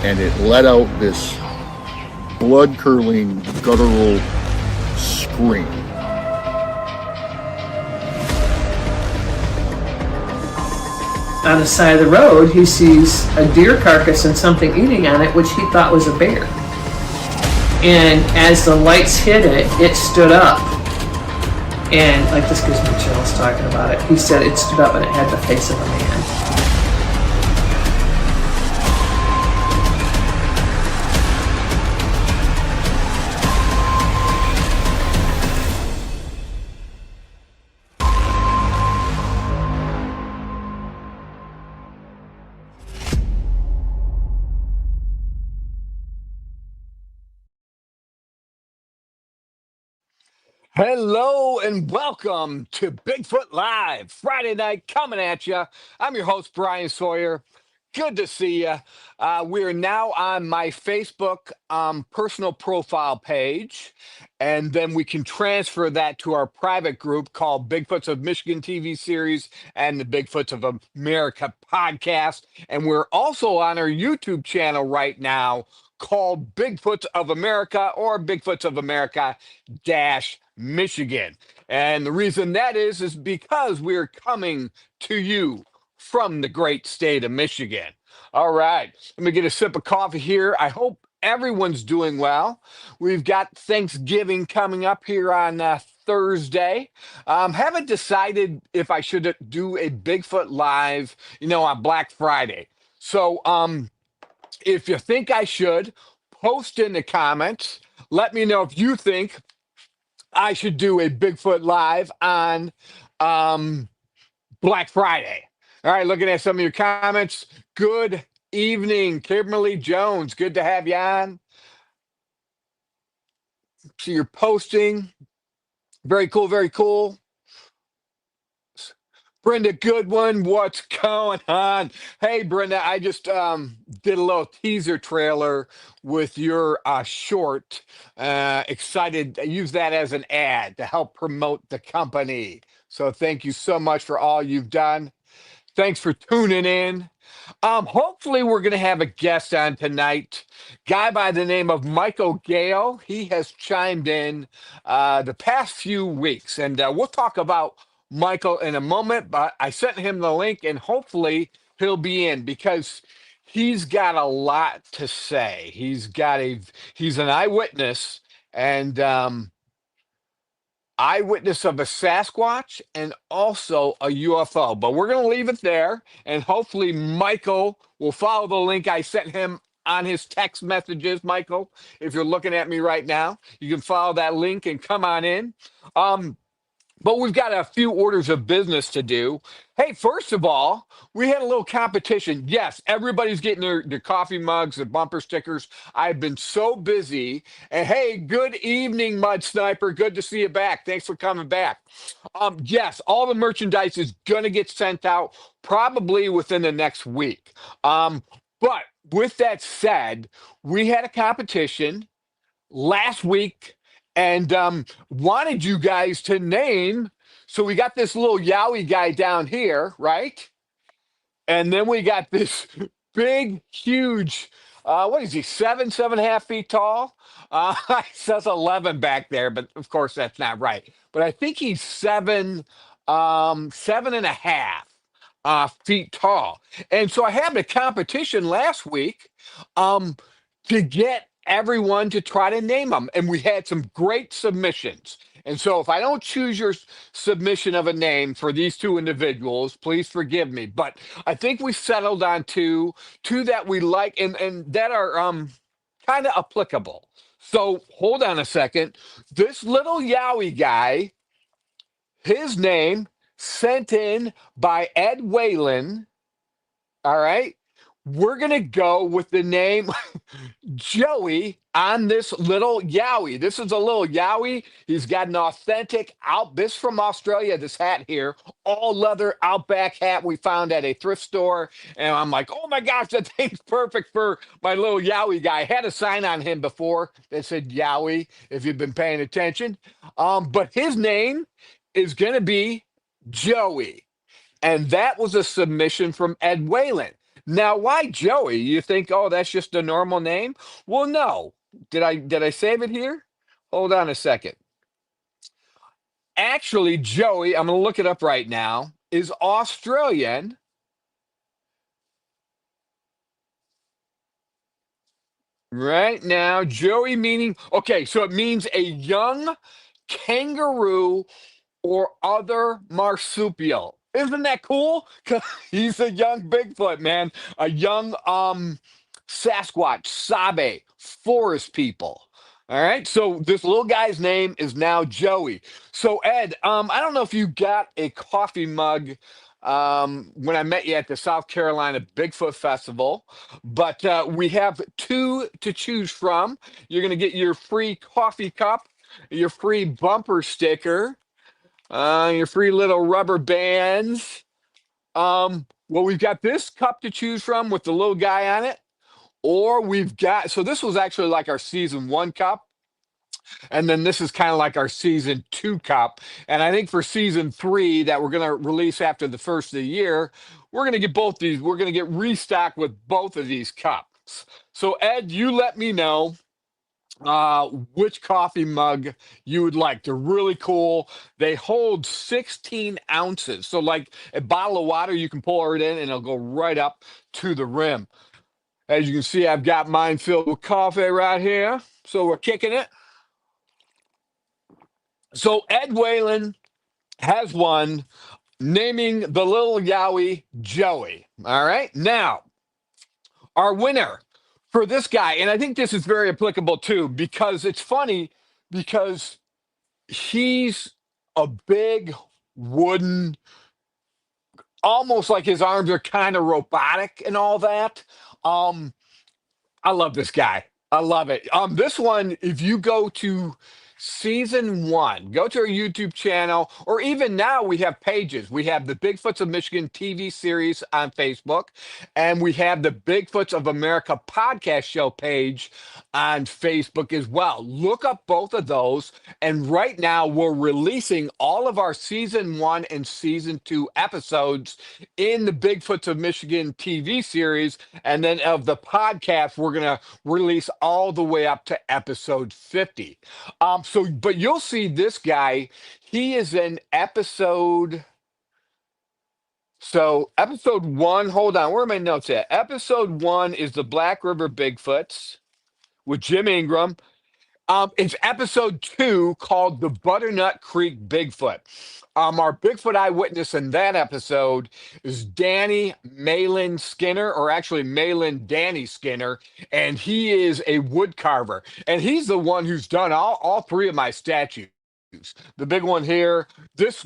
and it let out this blood-curdling, guttural scream. On the side of the road, he sees a deer carcass and something eating on it, which he thought was a bear. And as the lights hit it, it stood up. And, like, this gives me chills talking about it. He said it stood up and it had the face of a man. Hello and welcome to Bigfoot Live, Friday night coming at you. I'm your host, Bryan Sawyer. Good to see you. We are now on my Facebook personal profile page, and then we can transfer that to our private group called Bigfoots of Michigan TV series and the Bigfoots of America podcast. And we're also on our YouTube channel right now called Bigfoots of America or Bigfoots of America dash Michigan. And the reason that is because we're coming to you from the great state of Michigan. All right, let me get a sip of coffee here. I hope everyone's doing well. We've got Thanksgiving coming up here on Thursday. Haven't decided if I should do a Bigfoot Live, on Black Friday. So if you think I should, post in the comments. Let me know if you think I should do a Bigfoot Live on Black Friday. All right, looking at some of your comments. Good evening, Kimberly Jones. Good to have you on. So you're posting. Very cool, very cool. Brenda Goodwin, what's going on? Hey, Brenda, I just did a little teaser trailer with your short. Excited to use that as an ad to help promote the company. So thank you so much for all you've done. Thanks for tuning in. Hopefully we're going to have a guest on tonight. Guy by the name of Michael Gale. He has chimed in the past few weeks, and we'll talk about Michael in a moment, but I sent him the link and hopefully he'll be in because he's got a lot to say. He's an eyewitness and eyewitness of a Sasquatch and also a UFO. But we're going to leave it there, and hopefully Michael will follow the link I sent him on his text messages. Michael, if you're looking at me right now, you can follow that link and come on in. But we've got a few orders of business to do. Hey, first of all, we had a little competition. Yes, everybody's getting their coffee mugs and bumper stickers. I've been so busy. And hey, good evening, Mud Sniper. Good to see you back. Thanks for coming back. Yes, all the merchandise is going to get sent out probably within the next week. But with that said, we had a competition last week and wanted you guys to name. So we got this little Yowie guy down here, right? And then we got this big, huge, what is he, 7.5 feet tall? It says 11 back there, but of course that's not right. But I think he's 7.5 feet tall. And so I had a competition last week to get everyone to try to name them. And we had some great submissions. And so if I don't choose your submission of a name for these two individuals, please forgive me. But I think we settled on two that we like and that are kind of applicable. So hold on a second. This little Yowie guy, his name sent in by Ed Whalen. All right. We're going to go with the name Joey on this little Yowie. This is a little Yowie. He's got an authentic this from Australia, this hat here, all leather Outback hat we found at a thrift store. And I'm like, oh my gosh, that thing's perfect for my little Yowie guy. I had a sign on him before that said Yowie, if you've been paying attention. But his name is going to be Joey. And that was a submission from Ed Whalen. Now, why Joey? You think, oh, that's just a normal name? Well, no. Did I save it here? Hold on a second. Actually, Joey, I'm going to look it up right now, is Australian. Right now, Joey meaning, okay, so it means a young kangaroo or other marsupial. Isn't that cool? 'Cause he's a young Bigfoot, man. A young Sasquatch, Sabe, forest people. All right. So this little guy's name is now Joey. So Ed, I don't know if you got a coffee mug when I met you at the South Carolina Bigfoot Festival, but we have two to choose from. You're gonna get your free coffee cup, your free bumper sticker, your free little rubber bands. Well, we've got this cup to choose from with the little guy on it, or we've got, so this was actually like our season one cup, and then this is kind of like our season two cup. And I think for season three that we're going to release after the first of the year, we're going to get both these, we're going to get restocked with both of these cups. So, Ed, you let me know which coffee mug you would like. They're really cool. They hold 16 ounces. So, like a bottle of water, you can pour it in and it'll go right up to the rim. As you can see, I've got mine filled with coffee right here. So, we're kicking it. So, Ed Whalen has won, naming the little Yowie Joey. All right. Now, our winner for this guy, and I think this is very applicable too, because it's funny because he's a big wooden, almost like his arms are kind of robotic and all that. Um, I love this guy. I love it. This one, if you go to season one, go to our YouTube channel, or even now we have pages. We have the Bigfoots of Michigan TV series on Facebook, and we have the Bigfoots of America podcast show page on Facebook as well. Look up both of those. And right now we're releasing all of our season one and season two episodes in the Bigfoots of Michigan TV series. And then of the podcast, we're going to release all the way up to episode 50. But you'll see this guy, he is in episode. So episode one, hold on, where are my notes at? Episode one is the Black River Bigfoots with Jim Ingram. It's episode two called the Butternut Creek Bigfoot. Our Bigfoot eyewitness in that episode is Danny Malin Skinner, or actually Malin Danny Skinner, and he is a wood carver. And he's the one who's done all three of my statues. The big one here, this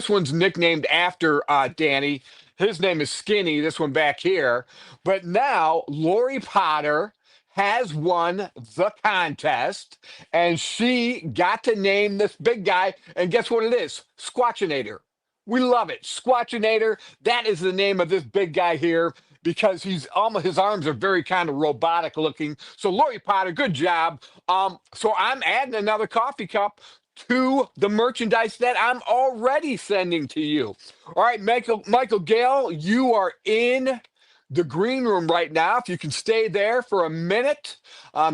one's nicknamed after Danny. His name is Skinny, this one back here. But now Lori Potter has won the contest, and she got to name this big guy. And guess what it is? Squatchinator. We love it. Squatchinator. That is the name of this big guy here because he's almost, his arms are very kind of robotic looking. So Lori Potter, good job. So I'm adding another coffee cup to the merchandise that I'm already sending to you. All right, Michael Gale, you are in the green room right now. If you can stay there for a minute,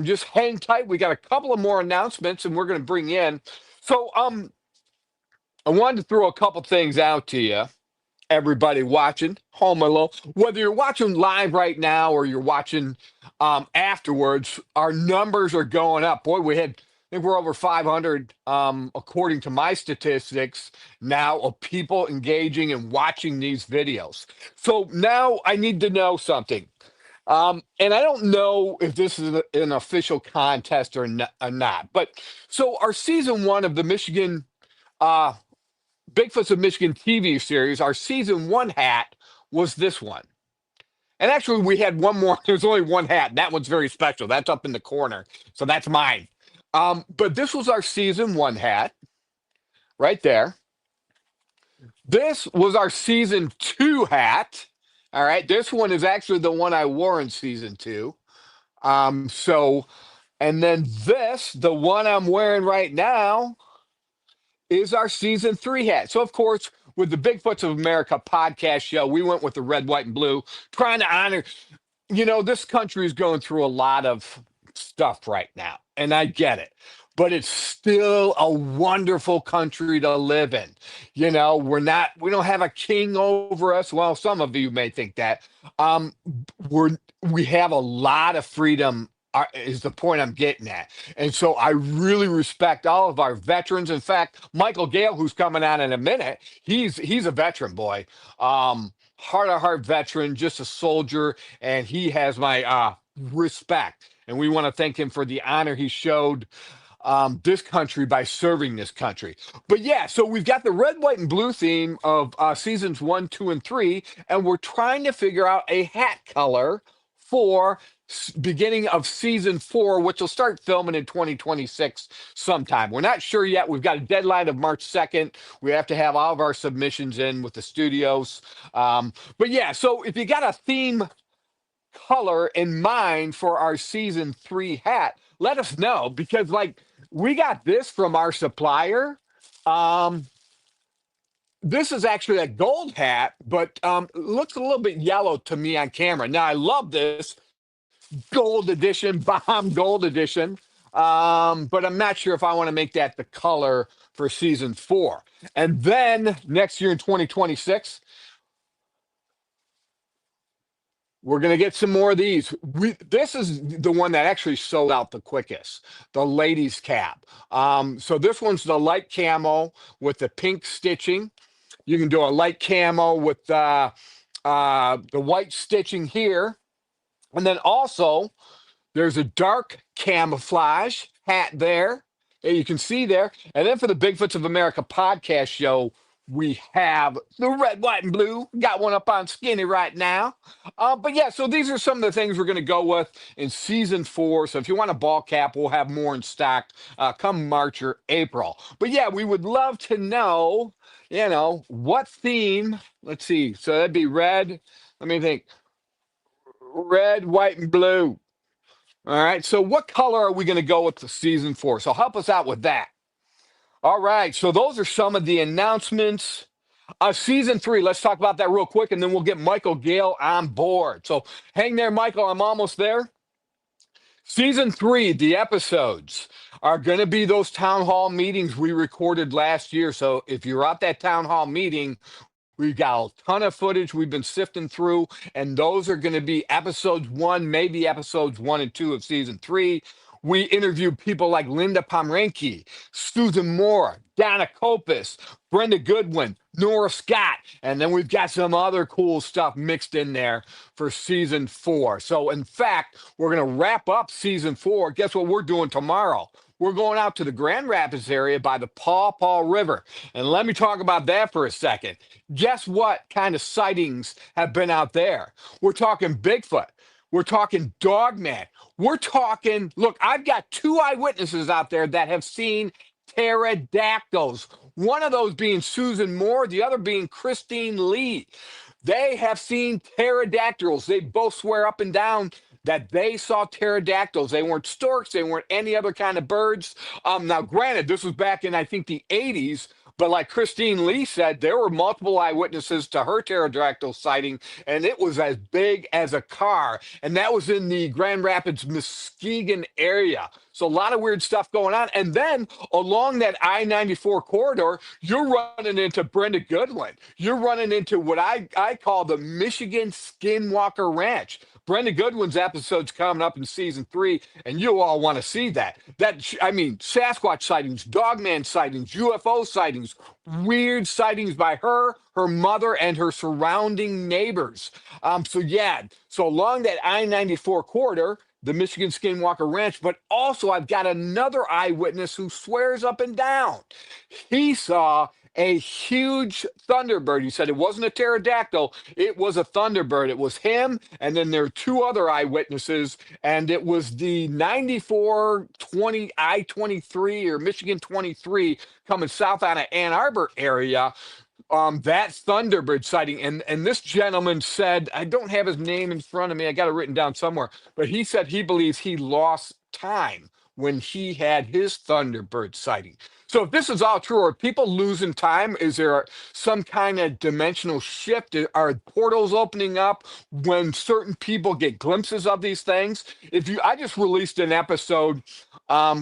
just hang tight. We got a couple of more announcements and we're going to bring in. So I wanted to throw a couple things out to you, everybody watching home alone, whether you're watching live right now or you're watching afterwards. Our numbers are going up. Boy, I think we're over 500, according to my statistics now, of people engaging and watching these videos. So now I need to know something. And I don't know if this is an official contest or not. But so our season one of the Michigan Bigfoots of Michigan TV series, our season one hat was this one. And actually, we had one more. There's only one hat. That one's very special. That's up in the corner. So that's mine. But this was our season one hat right there. This was our season two hat. All right. This one is actually the one I wore in season two. And then this, the one I'm wearing right now, is our season three hat. So, of course, with the Bigfoots of America podcast show, we went with the red, white, and blue, trying to honor, this country is going through a lot of stuff right now, and I get it. But it's still a wonderful country to live in. We don't have a king over us. Well, some of you may think that. We have a lot of freedom, is the point I'm getting at. And so I really respect all of our veterans. In fact, Michael Gale, who's coming on in a minute, he's a veteran, boy. Heart of heart veteran, just a soldier, and he has my respect. And we want to thank him for the honor he showed this country by serving this country. But yeah, so we've got the red, white, and blue theme of seasons 1, 2, and 3, and we're trying to figure out a hat color for beginning of season 4, which will start filming in 2026 sometime. We're not sure yet. We've got a deadline of March 2nd. We have to have all of our submissions in with the studios. But yeah, so if you got a theme color in mind for our season 3 hat, let us know, because we got this from our supplier. This is actually a gold hat, but looks a little bit yellow to me on camera. Now, I love this gold edition, bomb gold edition, but I'm not sure if I want to make that the color for season 4. And then next year in 2026, we're going to get some more of these. This is the one that actually sold out the quickest, the ladies cap. So this one's the light camo with the pink stitching. You can do a light camo with the white stitching here. And then also there's a dark camouflage hat there that you can see there. And then for the Bigfoots of America podcast show, we have the red, white, and blue. Got one up on Skinny right now. But yeah, so these are some of the things we're going to go with in season 4. So if you want a ball cap, we'll have more in stock come March or April. But yeah, we would love to know, what theme. Let's see. So that'd be red. Let me think. Red, white, and blue. All right. So what color are we going to go with the season 4? So help us out with that. All right, so those are some of the announcements. Season 3, let's talk about that real quick, and then we'll get Michael Gale on board. So hang there, Michael, I'm almost there. Season 3, the episodes are going to be those town hall meetings we recorded last year. So if you're at that town hall meeting, we've got a ton of footage we've been sifting through, and those are going to be episodes 1, maybe episodes 1 and 2 of season 3. We interviewed people like Linda Pomeranke, Susan Moore, Donna Kopis, Brenda Goodwin, Nora Scott, and then we've got some other cool stuff mixed in there for season 4. So in fact, we're going to wrap up season 4. Guess what we're doing tomorrow? We're going out to the Grand Rapids area by the Paw Paw River. And let me talk about that for a second. Guess what kind of sightings have been out there? We're talking Bigfoot. We're talking Dogman. We're talking, look, I've got 2 eyewitnesses out there that have seen pterodactyls. One of those being Susan Moore, the other being Christine Lee. They have seen pterodactyls. They both swear up and down that they saw pterodactyls. They weren't storks. They weren't any other kind of birds. Now, granted, this was back in, I think, the 80s. But like Christine Lee said, there were multiple eyewitnesses to her pterodactyl sighting, and it was as big as a car. And that was in the Grand Rapids, Muskegon area. So a lot of weird stuff going on. And then along that I-94 corridor, you're running into Brenda Goodwin. You're running into what I call the Michigan Skinwalker Ranch. Brenda Goodwin's episode's coming up in season 3, and you all want to see that. Sasquatch sightings, Dogman sightings, UFO sightings, weird sightings by her mother, and her surrounding neighbors. So along that I-94 corridor, the Michigan Skinwalker Ranch, but also I've got another eyewitness who swears up and down. He saw a huge thunderbird. He said it wasn't a pterodactyl, it was a thunderbird. It was him, and then there are 2 other eyewitnesses, and it was the 9420 I-23 or Michigan 23 coming south out of Ann Arbor area. That thunderbird sighting, and this gentleman said, I don't have his name in front of me, I got it written down somewhere, but he said he believes he lost time when he had his Thunderbird sighting. So if this is all true, are people losing time? Is there some kind of dimensional shift? Are portals opening up when certain people get glimpses of these things? I just released an episode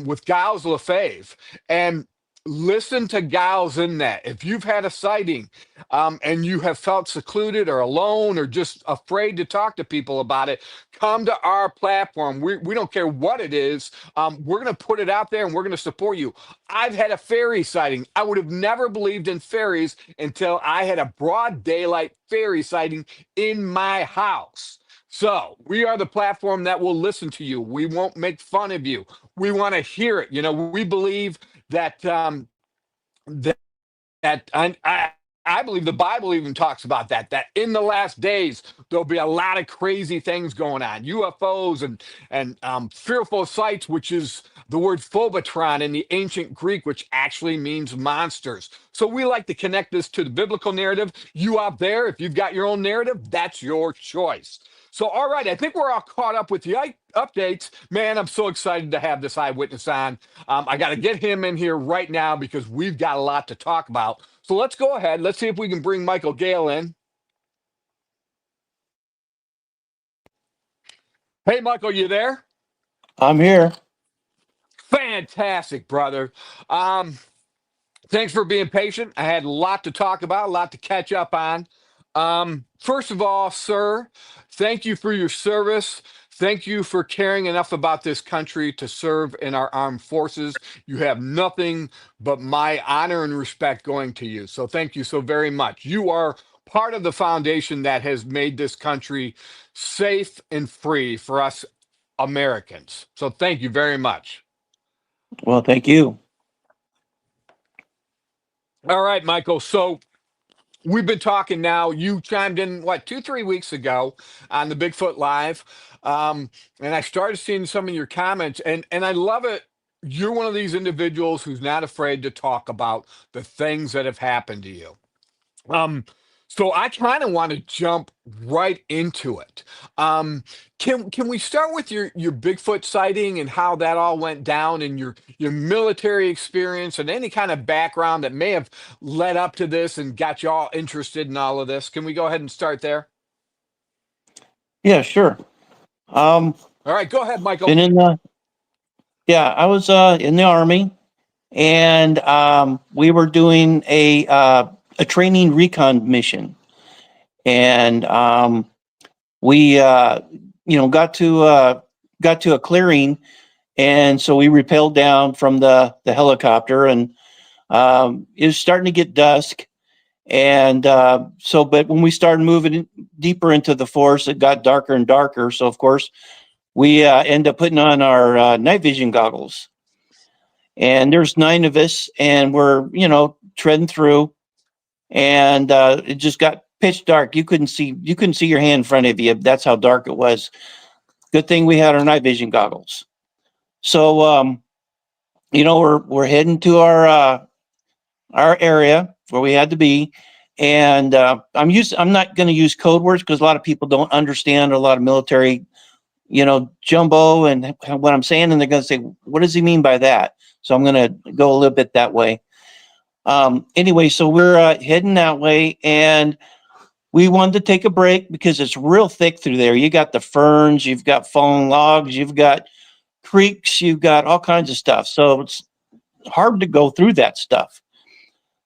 with Giles LaFave, and listen to Giles in that. If you've had a sighting and you have felt secluded or alone or just afraid to talk to people about it, come to our platform. We don't care what it is. We're going to put it out there and we're going to support you. I've had a fairy sighting. I would have never believed in fairies until I had a broad daylight fairy sighting in my house. So we are the platform that will listen to you. We won't make fun of you. We want to hear it. We believe that I believe the Bible even talks about that in the last days there'll be a lot of crazy things going on, UFOs and fearful sights, which is the word phobotron in the ancient Greek, which actually means monsters. So we like to connect this to the biblical narrative. You out there, if you've got your own narrative, that's your choice. So, all right, I think we're all caught up with the updates. Man, I'm so excited to have this eyewitness on. I got to get him in here right now because we've got a lot to talk about. So let's go ahead. Let's see if we can bring Michael Gale in. Hey, Michael, you there? I'm here. Fantastic, brother. Thanks for being patient. I had a lot to talk about, a lot to catch up on. First of all, sir, thank you for your service. Thank you for caring enough about this country to serve in our armed forces. You have nothing but my honor and respect going to you. So thank you so very much. You are part of the foundation that has made this country safe and free for us Americans. So thank you very much. Well, thank you. All right, Michael. So we've been talking now. You chimed in, what, 2, 3 weeks ago on the Bigfoot Live. And I started seeing some of your comments, and I love it. You're one of these individuals who's not afraid to talk about the things that have happened to you. So I kind of want to jump right into it. Can we start with your Bigfoot sighting and how that all went down, and your military experience and any kind of background that may have led up to this and got you all interested in all of this? Can we go ahead and start there? Yeah, sure. All right, go ahead, Michael. Been in the I was in the Army, and we were doing a training recon mission, and we got to a clearing, and so we rappelled down from the helicopter, and it was starting to get dusk, and but when we started moving deeper into the forest, it got darker and darker. So of course we end up putting on our night vision goggles, and there's 9 of us, and we're treading through, and it just got pitch dark. You couldn't see your hand in front of you. That's how dark it was. Good thing we had our night vision goggles. So we're heading to our area where we had to be, and I'm not going to use code words because a lot of people don't understand, a lot of military jumbo and what I'm saying, and they're going to say, what does he mean by that? So I'm going to go a little bit that way. Anyway, so we're heading that way, and we wanted to take a break because it's real thick through there. You got the ferns, you've got fallen logs, you've got creeks, you've got all kinds of stuff. So it's hard to go through that stuff.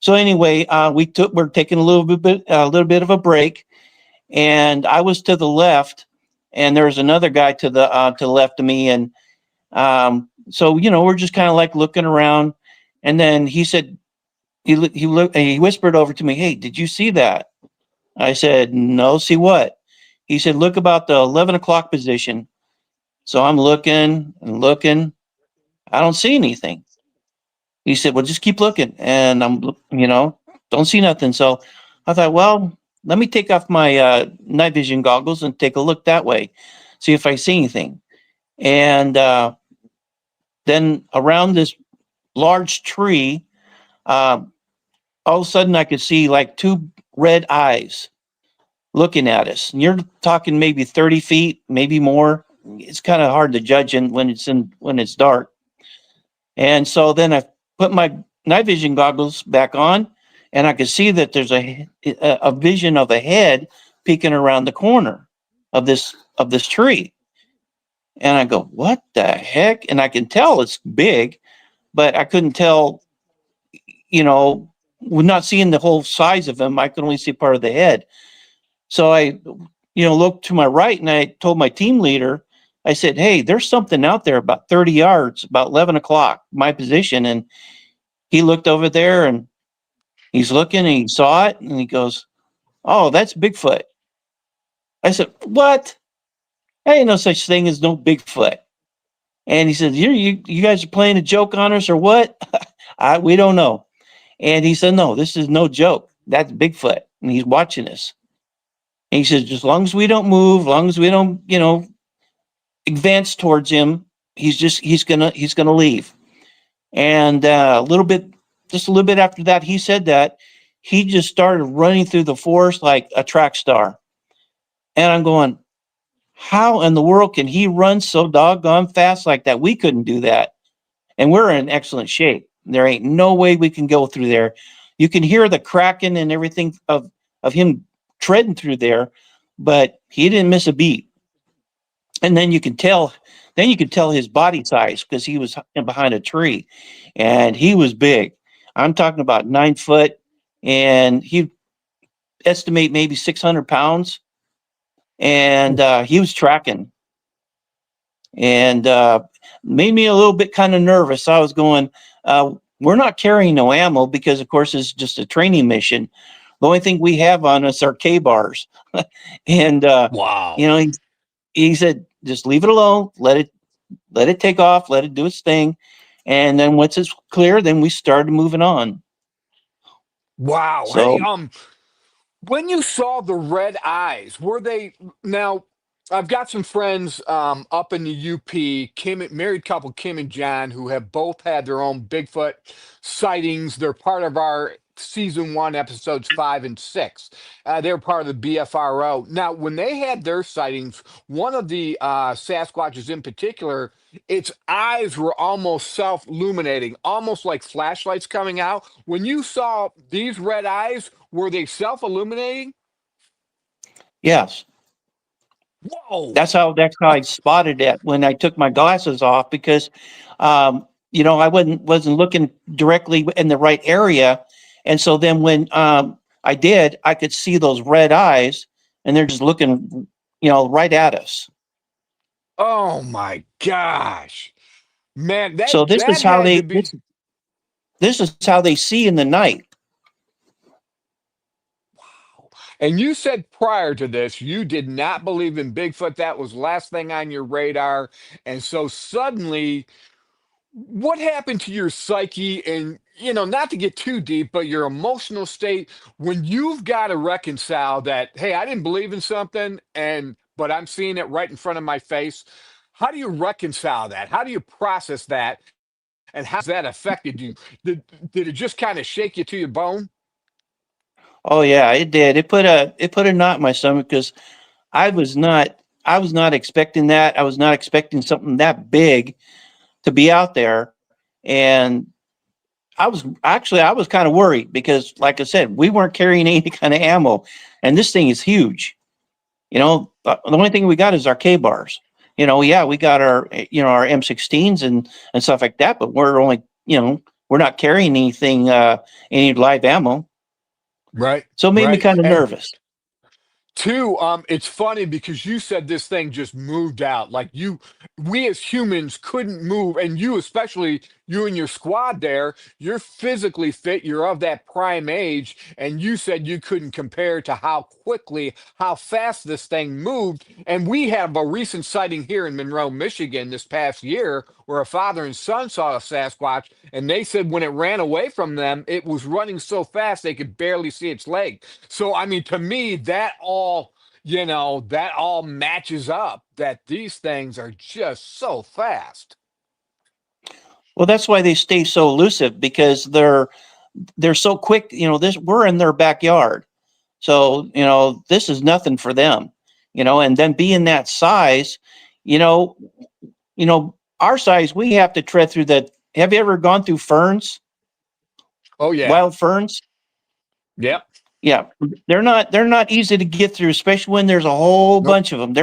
So anyway, we're taking a little bit of a break, and I was to the left, and there was another guy to the left of me, and so we're just kind of like looking around, and then he said, he whispered over to me, "Hey, did you see that?" I said, "No, see what?" He said, "Look about the 11 o'clock position." So I'm looking and looking. I don't see anything. He said, "Well, just keep looking." And I'm, don't see nothing. So I thought, well, let me take off my night vision goggles and take a look that way, see if I see anything. And then around this large tree, all of a sudden I could see like 2 red eyes looking at us. And you're talking maybe 30 feet, maybe more. It's kind of hard to judge when it's dark. And so then I put my night vision goggles back on, and I could see that there's a vision of a head peeking around the corner of this tree. And I go, what the heck? And I can tell it's big, but I couldn't tell, with not seeing the whole size of him, I could only see part of the head. So I, looked to my right, and I told my team leader, I said, hey, there's something out there about 30 yards, about 11 o'clock, my position. And he looked over there, and he's looking, and he saw it, and he goes, oh, that's Bigfoot. I said, what? There ain't no such thing as no Bigfoot. And he said, you guys are playing a joke on us or what? We don't know. And he said, no, this is no joke. That's Bigfoot. And he's watching us. And he says, as long as we don't move, as long as we don't, advance towards him, he's gonna leave. And just a little bit after that, he said that, he just started running through the forest like a track star. And I'm going, how in the world can he run so doggone fast like that? We couldn't do that. And we're in excellent shape. There ain't no way we can go through there. You can hear the cracking and everything of him treading through there, but he didn't miss a beat. And then you could tell his body size because he was behind a tree, and he was big. I'm talking about 9 foot, and he estimate maybe 600 pounds. And he was tracking, and made me a little bit kind of nervous. I was going, we're not carrying no ammo because, of course, it's just a training mission. The only thing we have on us are K-bars. And, Wow. He said, just leave it alone. Let it take off. Let it do its thing. And then once it's clear, then we started moving on. Wow. Hey, So, when you saw the red eyes, were they now? I've got some friends up in the UP, married couple Kim and John, who have both had their own Bigfoot sightings. They're part of our season 1, episodes 5 and 6. They're part of the BFRO. Now, when they had their sightings, one of the Sasquatches in particular, its eyes were almost self-illuminating, almost like flashlights coming out. When you saw these red eyes, were they self-illuminating? yes. Whoa. That's how I spotted it when I took my glasses off because, I wasn't looking directly in the right area, and so then when I did, I could see those red eyes, and they're just looking, right at us. Oh my gosh. Man, that So this that is how had to they be this is how they see in the night. and you said prior to this you did not believe in Bigfoot. That was last thing on your radar. And so suddenly what happened to your psyche and not to get too deep, but your emotional state when you've got to reconcile that, hey, I didn't believe in something but I'm seeing it right in front of my face. How do you reconcile that? How do you process that? And how's that affected you? Did it just kind of shake you to your bone? Oh yeah, it did. It put a knot in my stomach because I was not expecting that. I was not expecting something that big to be out there, and I was kind of worried because, like I said, we weren't carrying any kind of ammo, and this thing is huge. The only thing we got is our K bars. Yeah, we got our M16s and stuff like that, but we're only we're not carrying anything any live ammo. Right, So it made me right. kind of And nervous. two, it's funny because you said this thing just moved out. Like we as humans couldn't move, and you especially, you and your squad there, you're physically fit, you're of that prime age, and you said you couldn't compare to how fast this thing moved. And we have a recent sighting here in Monroe, Michigan this past year where a father and son saw a Sasquatch, and they said when it ran away from them, it was running so fast they could barely see its leg. So, I mean, to me, that all matches up that these things are just so fast. Well, that's why they stay so elusive because they're so quick. This we're in their backyard, so this is nothing for them. And then being that size, you know, our size, we have to tread through have you ever gone through ferns, Oh yeah. wild ferns? Yep. Yeah, they're not easy to get through, especially when there's a whole Nope. bunch of them.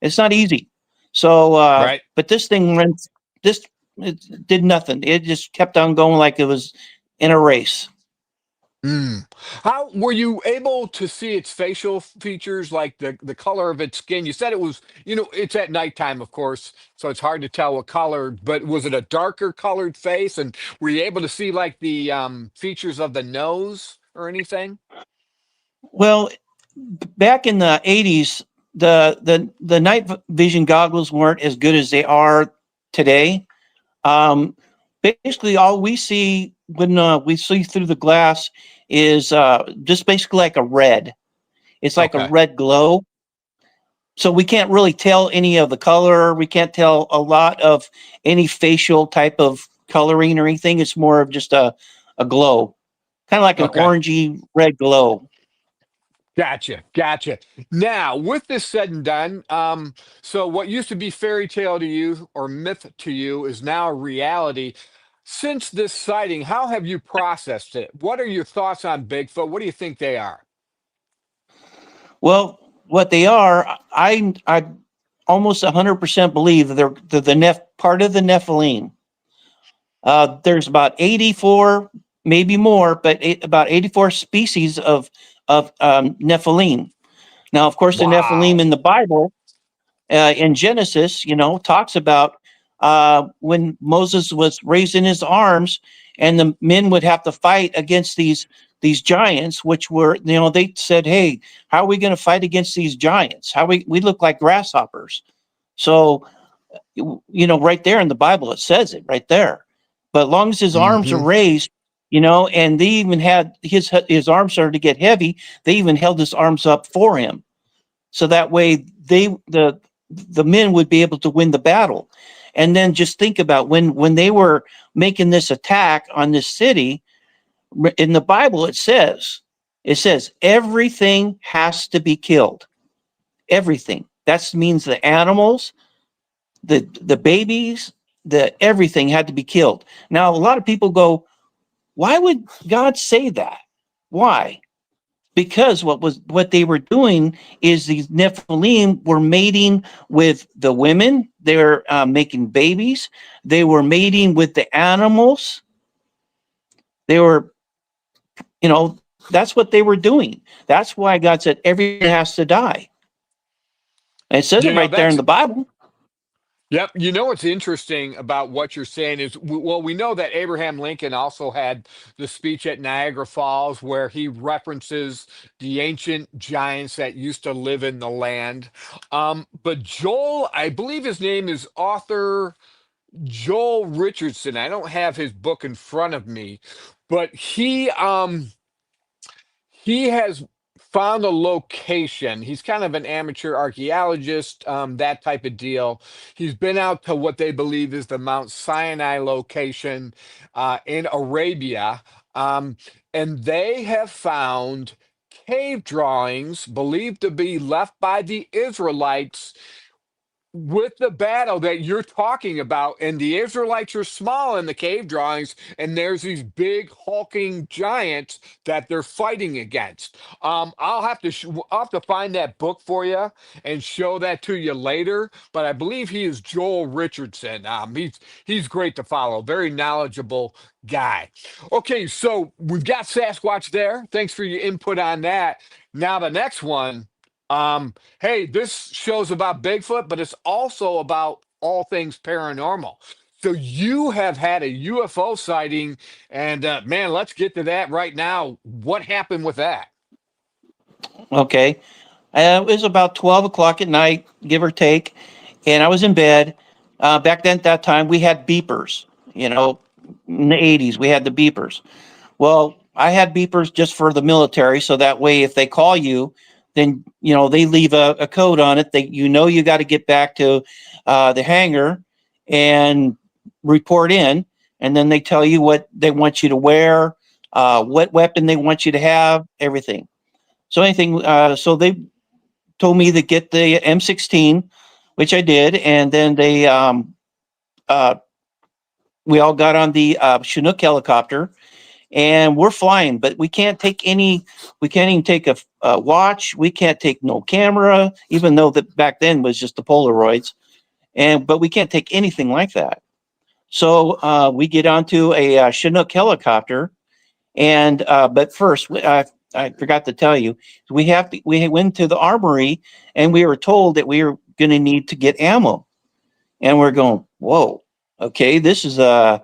It's not easy. So, Right. but this thing runs. This it did nothing. It just kept on going like it was in a race. Mm. How were you able to see its facial features, like the color of its skin? You said it was, it's at nighttime, of course, so it's hard to tell what color. But was it a darker colored face? And were you able to see like the features of the nose or anything? Well, back in the '80s, the night vision goggles weren't as good as they are today. Um, Basically, all we see when we see through the glass is just basically like a red. It's like a Okay. red glow. So we can't really tell any of the color. We can't tell a lot of any facial type of coloring or anything. It's more of just a glow, kind of like an Okay. orangey red glow. Gotcha, gotcha. Now, with this said and done, so what used to be fairy tale to you or myth to you is now reality. Since this sighting, how have you processed it? What are your thoughts on Bigfoot? What do you think they are? Well, what they are, I almost 100% believe they're the part of the Nephilim. There's about 84, maybe more, but about 84 species of Nephilim. Now, of course, the Nephilim Wow. in the Bible, in Genesis, talks about when Moses was raising his arms, and the men would have to fight against these giants, which were, they said, "Hey, how are we going to fight against these giants? How we look like grasshoppers?" So, right there in the Bible, it says it right there. But as long as his arms are Hmm. raised, and they even had his arms started to get heavy, they even held his arms up for him, so that way the men would be able to win the battle. And then just think about when they were making this attack on this city. In the Bible, it says everything has to be killed. Everything. That means the animals, the babies, the everything had to be killed. Now, a lot of people go, why would God say that? Why? Because what they were doing is these Nephilim were mating with the women. They were making babies. They were mating with the animals. They were, that's what they were doing. That's why God said everything has to die. And it says it right there in That's the Bible. Yep. You know what's interesting about what you're saying is, well, we know that Abraham Lincoln also had the speech at Niagara Falls where he references the ancient giants that used to live in the land. But Joel, I believe his name is author Joel Richardson. I don't have his book in front of me, but he has found a location. He's kind of an amateur archaeologist, that type of deal. He's been out to what they believe is the Mount Sinai location in Arabia, um, and they have found cave drawings believed to be left by the Israelites with the battle that you're talking about, and the Israelites are small in the cave drawings, and there's these big hulking giants that they're fighting against. I'll have to find that book for you and show that to you later. But I believe he is Joel Richardson. He's great to follow, very knowledgeable guy. Okay, so we've got Sasquatch there. Thanks for your input on that. Now the next one. Hey, this show's about Bigfoot, but it's also about all things paranormal. So you have had a UFO sighting, and man, let's get to that right now. What happened with that? Okay. It was about 12 o'clock at night, give or take. And I was in bed. Back then, at that time, we had beepers. In the '80s, we had the beepers. Well, I had beepers just for the military, so that way, if they call you, then they leave a code on it that you got to get back to the hangar and report in, and then they tell you what they want you to wear, what weapon they want you to have, everything. So anything. So they told me to get the M16, which I did, and then they uh, we all got on the Chinook helicopter, and we're flying, but we can't even take a watch. We can't take no camera, even though that back then was just the Polaroids. But we can't take anything like that. So we get onto a Chinook helicopter, and but first, I forgot to tell you, we went to the armory, and we were told that we were going to need to get ammo, and we're going, whoa, okay, this is kind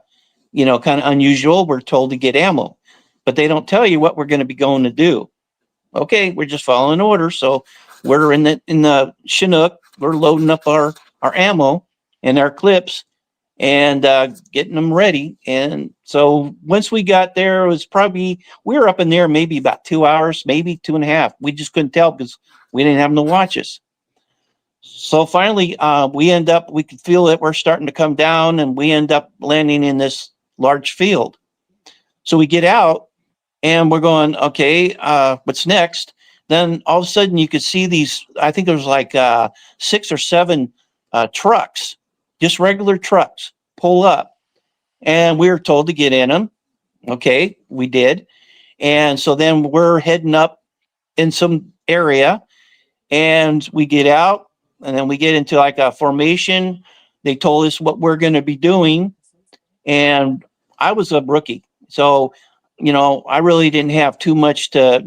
of unusual. We're told to get ammo, but they don't tell you what we're going to be going to do. Okay, we're just following orders. So we're in the Chinook. We're loading up our ammo and our clips and getting them ready. And so once we got there, it was probably, we were up in there maybe about 2 hours, maybe 2.5. We just couldn't tell because we didn't have no watches. So finally, we could feel that we're starting to come down, and we end up landing in this large field. So we get out, and we're going, okay, what's next? Then all of a sudden you could see these, I think there was like 6 or 7 trucks, just regular trucks, pull up. And we were told to get in them. Okay, we did. And so then we're heading up in some area, and we get out, and then we get into like a formation. They told us what we're going to be doing. And I was a rookie. So, I really didn't have too much to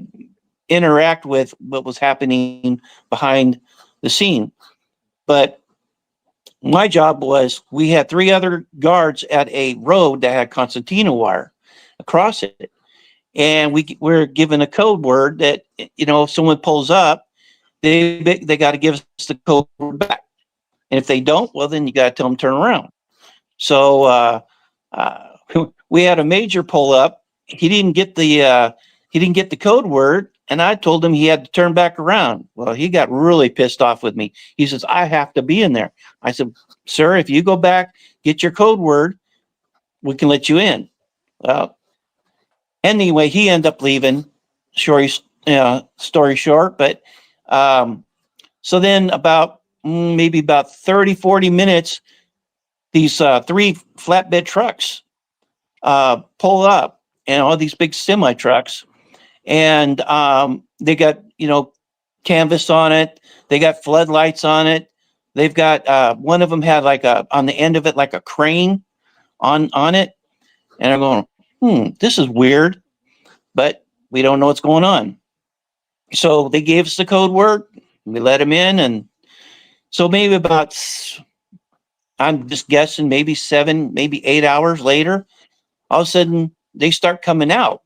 interact with what was happening behind the scene. But my job was, we had 3 other guards at a road that had concertina wire across it. And we're given a code word that, if someone pulls up, they got to give us the code word back. And if they don't, well, then you got to tell them to turn around. So we had a major pull up. He didn't get the code word, and I told him he had to turn back around. Well, he got really pissed off with me. He says, I have to be in there. I said, sir, if you go back, get your code word, we can let you in. Well, anyway, he ended up leaving. Story short, but so then maybe about 30, 40 minutes, these 3 flatbed trucks pull up, and all these big semi trucks, and they got canvas on it. They got floodlights on it. They've got one of them had like on the end of it like a crane on it, and I'm going, this is weird, but we don't know what's going on. So they gave us the code word. We let them in, and so maybe about, I'm just guessing, maybe 7, maybe 8 hours later, all of a sudden they start coming out,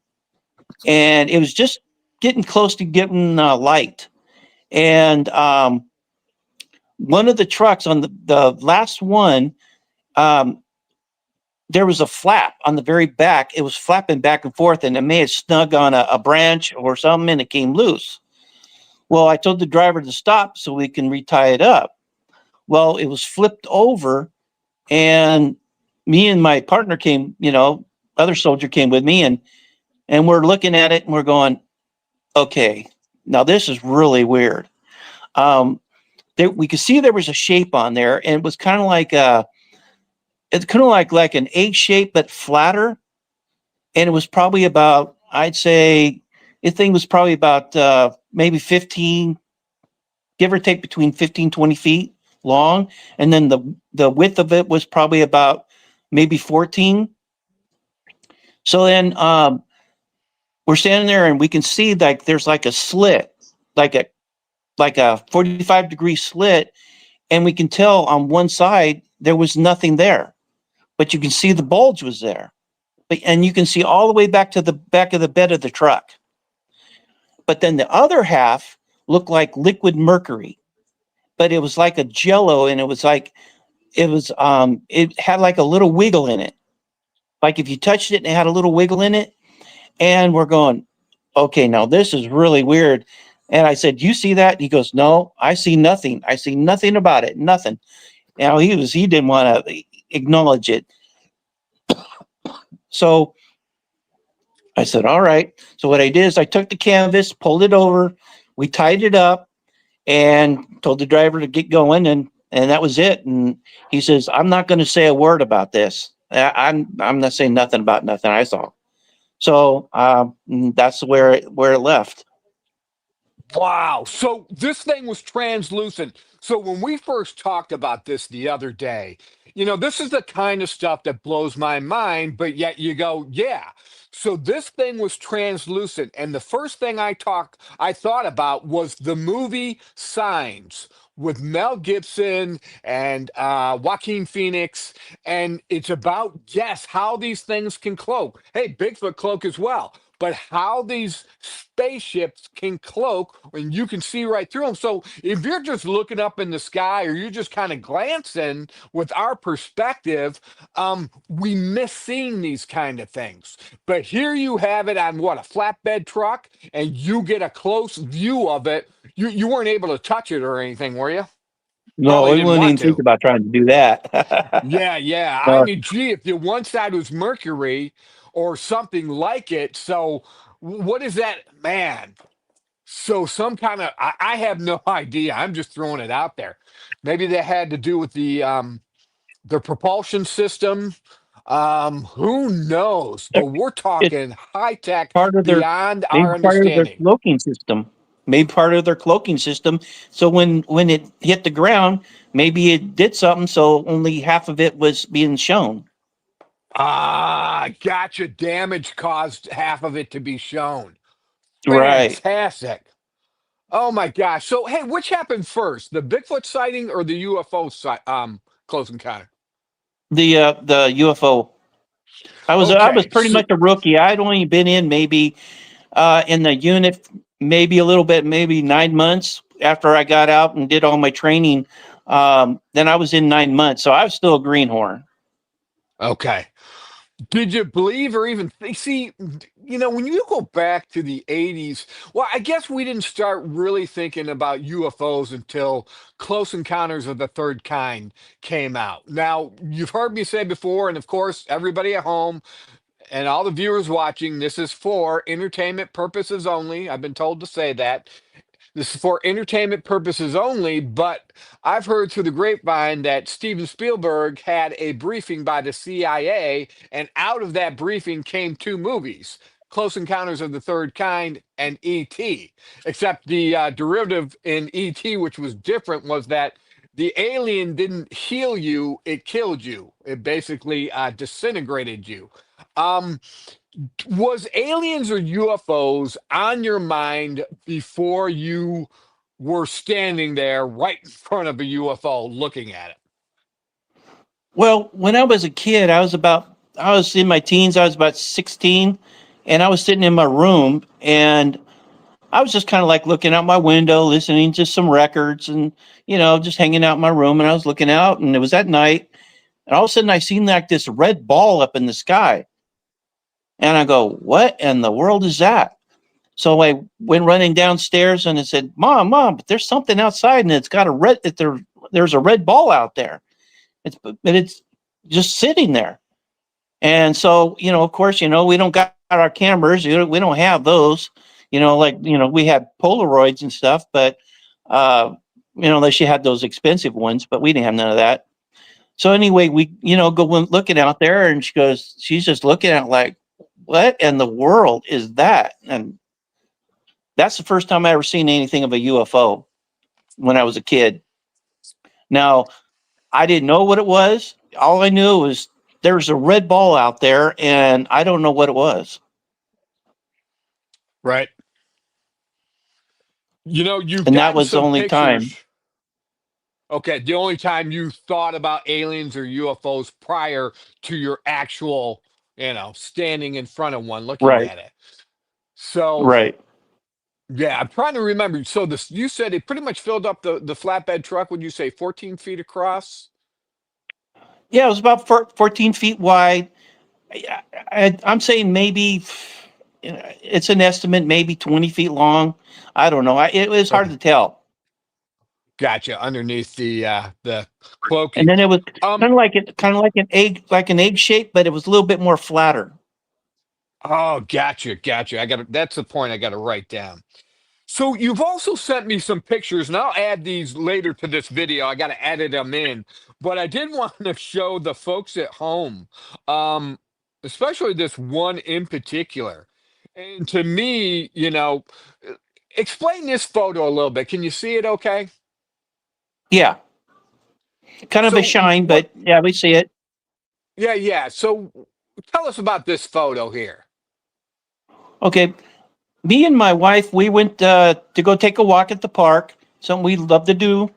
and it was just getting close to getting light. And one of the trucks on the last one, there was a flap on the very back. It was flapping back and forth, and it may have snug on a branch or something, and it came loose. Well, I told the driver to stop so we can retie it up. Well, it was flipped over, and me and my partner came, other soldier came with me, and we're looking at it, and we're going, okay, now this is really weird. We could see there was a shape on there, and it was kind of like like an egg shape, but flatter. And it was probably about, I'd say, the thing was probably about maybe 15, give or take between 15, 20 feet long. And then the width of it was probably about maybe 14. So then we're standing there, and we can see like there's like a slit, like a 45-degree slit. And we can tell on one side there was nothing there, but you can see the bulge was there. And you can see all the way back to the back of the bed of the truck. But then the other half looked like liquid mercury, but it was like a jello, and it had like a little wiggle in it. Like if you touched it and it had a little wiggle in it. And we're going, okay, now this is really weird. And I said, you see that? He goes, no, I see nothing. I see nothing about it. Nothing. He didn't want to acknowledge it. So I said, all right. So what I did is I took the canvas, pulled it over, we tied it up, and told the driver to get going, and that was it. And he says, I'm not going to say a word about this. I'm not saying nothing about nothing I saw. So that's where it left. Wow. So this thing was translucent. So when we first talked about this the other day, this is the kind of stuff that blows my mind, but yet you go, yeah. So this thing was translucent. And the first thing I thought about was the movie Signs with Mel Gibson and Joaquin Phoenix. And it's about, yes, how these things can cloak. Hey, Bigfoot cloak as well, but how these spaceships can cloak and you can see right through them. So if you're just looking up in the sky or you're just kind of glancing with our perspective, we miss seeing these kind of things. But here you have it on what, a flatbed truck, and you get a close view of it. You weren't able to touch it or anything, were you? No, Probably we didn't wouldn't want even think to. about trying to do that. Yeah, yeah. I uh, mean, gee, if the one side was Mercury or something like it. So what is that, man? So some kind of I have no idea. I'm just throwing it out there. Maybe that had to do with the propulsion system. Who knows? But we're it's talking high tech part of their beyond maybe our part of their understanding. cloaking system. Maybe part of their cloaking system. So when it hit the ground, maybe it did something. So only half of it was being shown. Ah, gotcha. Damage caused half of it to be shown. Right. Fantastic. Oh my gosh. So hey, which happened first? The Bigfoot sighting or the close encounter? The UFO. I was Okay. pretty So much a rookie. I'd only been in maybe in the unit maybe a little bit, maybe 9 months after I got out and did all my training. Then I was in 9 months, so I was still a greenhorn. okay. Did you believe or even think? See, when you go back to the 80s, well, I guess we didn't start really thinking about UFOs until Close Encounters of the Third Kind came out. Now, you've heard me say before, and of course, everybody at home and all the viewers watching, this is for entertainment purposes only. I've been told to say that. This is for entertainment purposes only, but I've heard through the grapevine that Steven Spielberg had a briefing by the CIA, and out of that briefing came two movies, Close Encounters of the Third Kind and E.T. Except the derivative in E.T., which was different, was that the alien didn't heal you, it killed you. It basically disintegrated you. Um, was aliens or UFOs on your mind before you were standing there right in front of a UFO looking at it? Well, when I was a kid, I was in my teens. I was about 16, and I was sitting in my room, and I was just kind of like looking out my window, listening to some records, and just hanging out in my room. And I was looking out, and it was at night, and all of a sudden I seen like this red ball up in the sky, and I go, "What in the world is that?" So I went running downstairs, and I said, "Mom, but there's something outside, and it's got a red that there's a red ball out there. It's just sitting there." And so, of course, we don't got our cameras. We don't have those. We had Polaroids and stuff, but unless you had those expensive ones, but we didn't have none of that. So anyway, we go looking out there, and she's just looking at it like, what in the world is that? And that's the first time I ever seen anything of a UFO when I was a kid. Now, I didn't know what it was. All I knew was there's a red ball out there, and I don't know what it was. Right. You've And that gotten was the some only time. pictures. Okay, the only time you thought about aliens or UFOs prior to your actual, standing in front of one looking Right, at it. So, right. yeah, I'm trying to remember. So this, you said it pretty much filled up the flatbed truck. Would you say 14 feet across? Yeah, it was about 14 feet wide. I'm saying maybe it's an estimate, maybe 20 feet long. I don't know. It was hard Okay, to tell. gotcha. Underneath the And cloaking. then it was Um. kind of like an egg shape, but it was a little bit more flatter. Oh, gotcha. I got that's the point I got to write down. So you've also sent me some pictures, and I'll add these later to this video. I got to edit them in, but I did want to show the folks at home, um, especially this one in particular. And to me, uh, explain this photo a little bit. Can you see it? Okay. Yeah, kind of a So shine, what? but yeah, we see it. Yeah, yeah. So tell us about this photo here. Okay, me and my wife, we went to go take a walk at the park, something we love to do.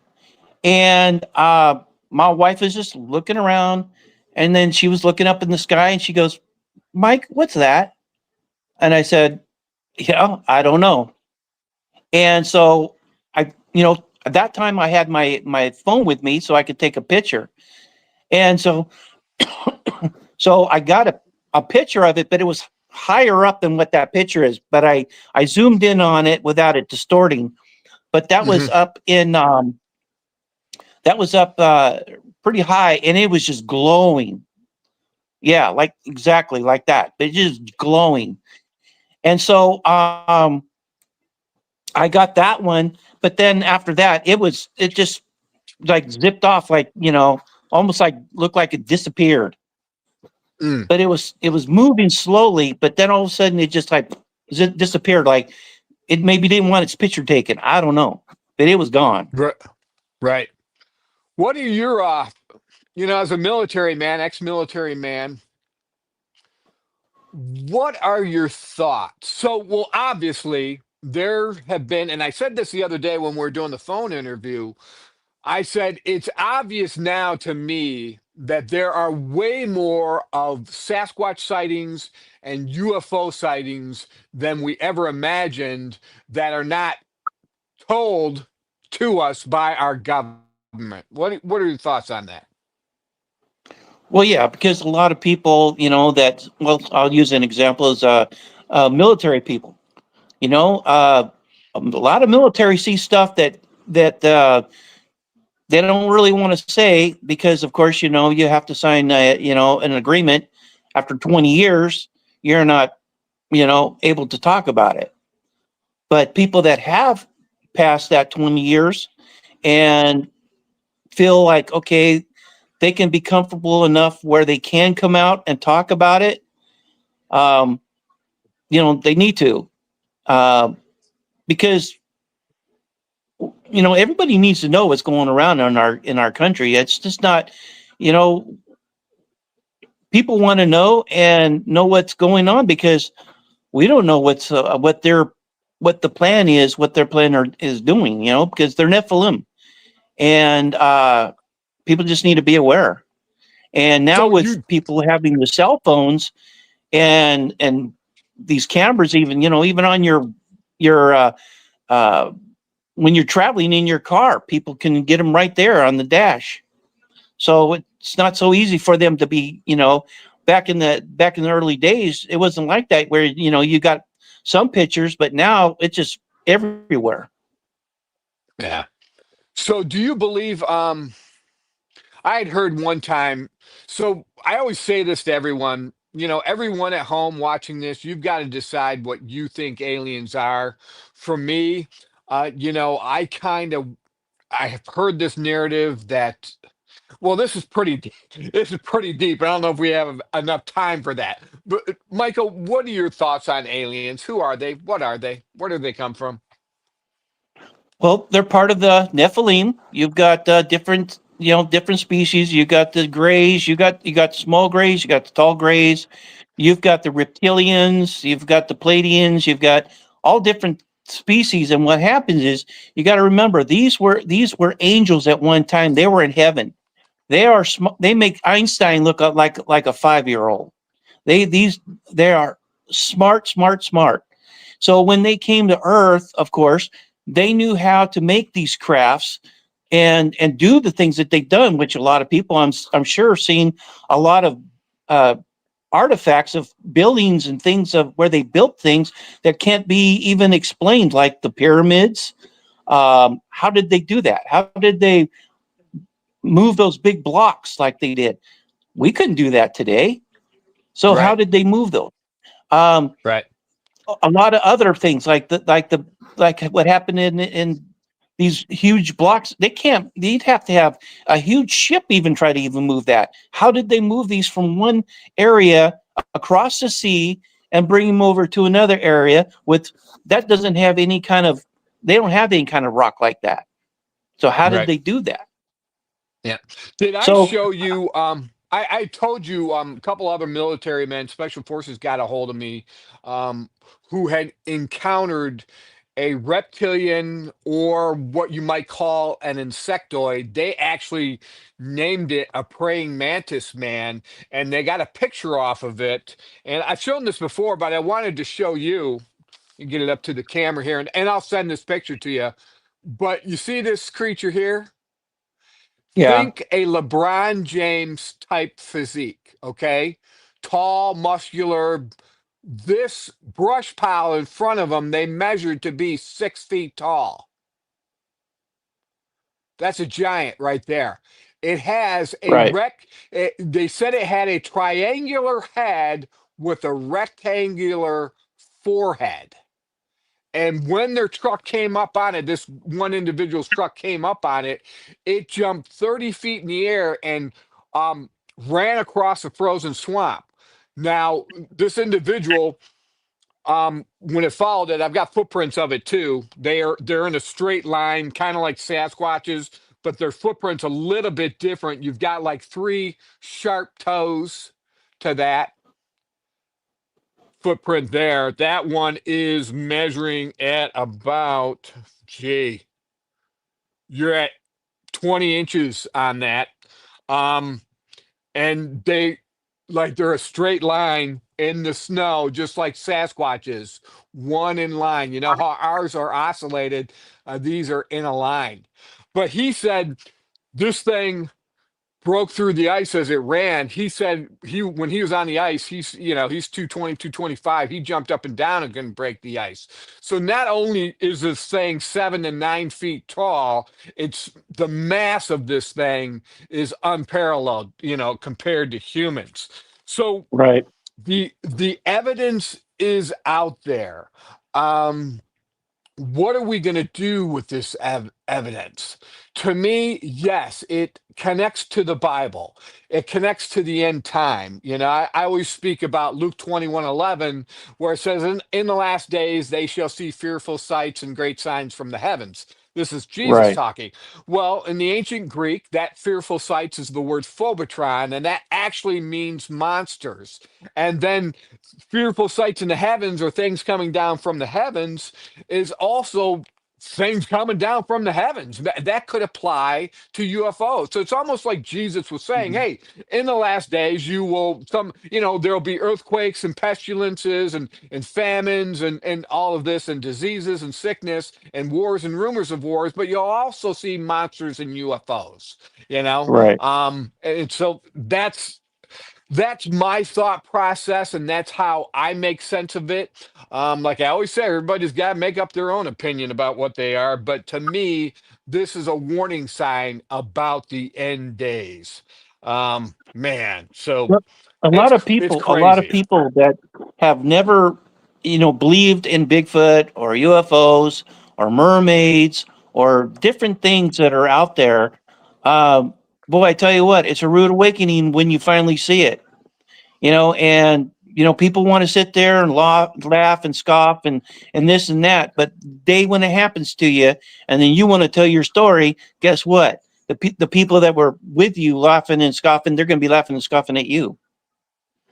And my wife was just looking around, and then she was looking up in the sky, and she goes, "Mike, what's that?" And I said, "Yeah, I don't know." And so at that time I had my phone with me so I could take a picture. And so I got a picture of it, but it was higher up than what that picture is. But I zoomed in on it without it distorting. But Hmm. that was up pretty high, and it was just glowing. Yeah, like exactly like that. But just glowing. And so I got that one, but then after that, it just like zipped off, like almost like looked like it disappeared. Mm, But it was moving slowly, but then all of a sudden it just like disappeared. Like it maybe didn't want its picture taken. I don't know, but it was gone. right. Right. What are your, as a military man, ex-military man, what are your thoughts? So, well, obviously, there have been, and I said this the other day when we were doing the phone interview. I said, it's obvious now to me that there are way more of Sasquatch sightings and UFO sightings than we ever imagined that are not told to us by our government. What are your thoughts on that? Well, yeah, because a lot of people, that well, I'll use an example as military people. You know, a lot of military see stuff that they don't really want to say because, of course, you have to sign, an agreement. After 20 years, you're not, able to talk about it. But people that have passed that 20 years and feel like, okay, they can be comfortable enough where they can come out and talk about it, um, they need to. Uh, because everybody needs to know what's going around in our country. It's just not, you know, people want to know and know what's going on because we don't know what the plan is, what their plan is doing. Because they're Nephilim, and people just need to be aware. And now So with you people having the cell phones and these cameras, even on your uh, when you're traveling in your car, people can get them right there on the dash. So it's not so easy for them to be, back in the early days, it wasn't like that where, you got some pictures, but now it's just everywhere. Yeah. So do you believe I had heard one time, so I always say this to everyone, everyone at home watching this, you've got to decide what you think aliens are. For me, I have heard this narrative that, well, this is pretty deep. This is pretty deep. I don't know if we have enough time for that. But Michael, what are your thoughts on aliens? Who are they? What are they? Where do they come from? Well, they're part of the Nephilim. You've got different species. You got the grays. You got small grays. You got the tall grays. You've got the reptilians. You've got the Pleiadians. You've got all different species. And what happens is you got to remember these were angels at one time. They were in heaven. They make Einstein look like a 5-year old. They are smart, smart, smart. So when they came to Earth, of course, they knew how to make these crafts and do the things that they've done, which a lot of people I'm sure have seen a lot of uh, artifacts of buildings and things of where they built things that can't be even explained, like the pyramids. How did they do that? How did they move those big blocks like they did? We couldn't do that today. So how Right. did they move those? Um, Right. a lot of other things like what happened in these huge blocks. They'd have to have a huge ship even try to even move that. How did they move these from one area across the sea and bring them over to another area with that doesn't have any kind of they don't have any kind of rock like that. So how did Right. they do that? Yeah. Did I So show you? I told you a couple other military men, special forces got a hold of me, um, who had encountered a reptilian or what you might call an insectoid. They actually named it a praying mantis man, and they got a picture off of it. And I've shown this before, but I wanted to show you. You get it up to the camera here, and I'll send this picture to you. But you see this creature here? yeah, Think a LeBron James type physique, okay? Tall, muscular. This brush pile in front of him, they measured to be 6 feet tall. That's a giant right there. It has a right, they said it had a triangular head with a rectangular forehead. And when their truck came up on it, this one individual's truck came up on it, it jumped 30 feet in the air and um, ran across a frozen swamp. Now, this individual, when it followed it, I've got footprints of it too. They're in a straight line, kind of like Sasquatches, but their footprints a little bit different. You've got like three sharp toes to that footprint there. That one is measuring at about, gee, you're at 20 inches on that. Um, and they're a straight line in the snow, just like Sasquatches, one in line. You know how ours are oscillated, these are in a line. But he said this thing broke through the ice as it ran. He said when he was on the ice, he's 220, 225. He jumped up and down and couldn't break the ice. So not only is this thing 7 to 9 feet tall, it's the mass of this thing is unparalleled, compared to humans. So right, the evidence is out there. Um, what are we going to do with this evidence? To me, yes, it connects to the Bible. It connects to the end time. I always speak about Luke 21:11, where it says, in the last days, they shall see fearful sights and great signs from the heavens. This is Jesus right, talking. Well, in the ancient Greek, that fearful sights is the word phobotron, and that actually means monsters. And then fearful sights in the heavens or things coming down from the heavens is also things coming down from the heavens. That could apply to UFOs. So it's almost like Jesus was saying, mhm, hey, in the last days, there'll be earthquakes and pestilences and famines and all of this and diseases and sickness and wars and rumors of wars, but you'll also see monsters and UFOs, you know? right. And so that's my thought process, and that's how I make sense of it. Like I always say, everybody's got to make up their own opinion about what they are. But to me, this is a warning sign about the end days. Man, so Look, it's a lot of crazy. people that have never, believed in Bigfoot or UFOs or mermaids or different things that are out there. Um, Boy, I tell you what, it's a rude awakening when you finally see it. And people want to sit there and laugh and scoff and this and that, but day when it happens to you, and then you want to tell your story, guess what? The people that were with you laughing and scoffing, they're going to be laughing and scoffing at you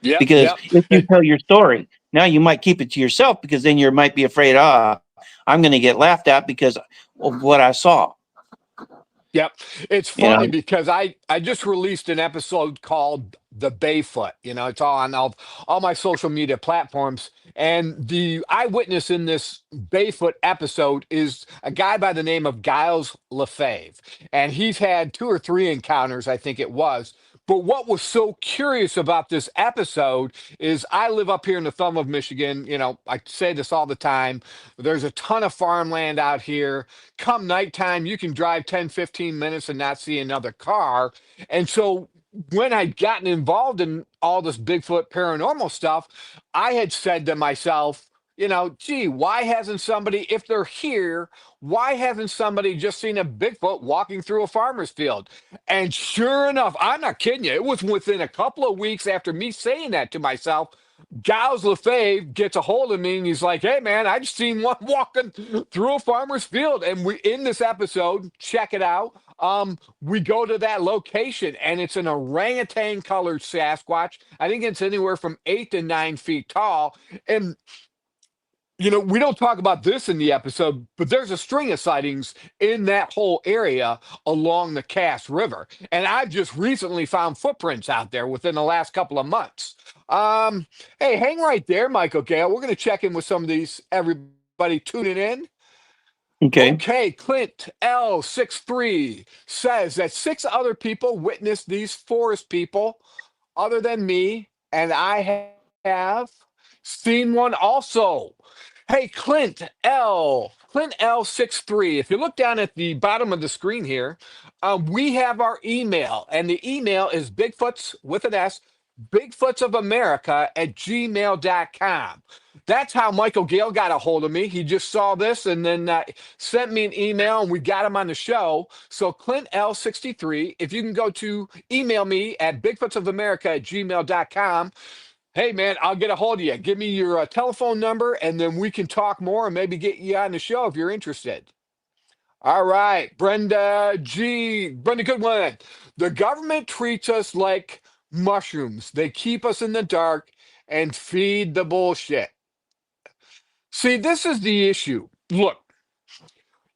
Yep, because yep. if you tell your story, now you might keep it to yourself because then you might be afraid, I'm going to get laughed at because of what I saw. Yep. It's You funny know, because I just released an episode called The Bayfoot. It's all on all my social media platforms. And the eyewitness in this Bayfoot episode is a guy by the name of Giles LaFave. And he's had two or three encounters, I think it was. But what was so curious about this episode is I live up here in the thumb of Michigan. I say this all the time. There's a ton of farmland out here. Come nighttime, you can drive 10, 15 minutes and not see another car. And so when I'd gotten involved in all this Bigfoot paranormal stuff, I had said to myself, Gee, why hasn't somebody, if they're here, why hasn't somebody just seen a Bigfoot walking through a farmer's field? And sure enough, I'm not kidding you, it was within a couple of weeks after me saying that to myself, Giles Lefebvre gets a hold of me and he's like, hey man, I just seen one walking through a farmer's field. And we in this episode, check it out. We go to that location and it's an orangutan colored Sasquatch. I think it's anywhere from 8 to 9 feet tall. And we don't talk about this in the episode, but there's a string of sightings in that whole area along the Cass River. And I've just recently found footprints out there within the last couple of months. Hey, hang right there, Michael Gale. We're going to check in with some of these, everybody tuning in. Okay. Okay, Clint L63 says that 6 other people witnessed these forest people other than me, and I have seen one also. Hey, Clint L63, if you look down at the bottom of the screen here, we have our email, and the email is Bigfoots with an S, Bigfoots of America at gmail.com. That's how Michael Gale got a hold of me. He just saw this and then sent me an email, and we got him on the show. So Clint L63, if you can go to email me at bigfootsofamerica at gmail.com. Hey, man, I'll get a hold of you. Give me your telephone number, and then we can talk more and maybe get you on the show if you're interested. All right, Brenda Goodwin. The government treats us like mushrooms. They keep us in the dark and feed the bullshit. See, this is the issue. Look,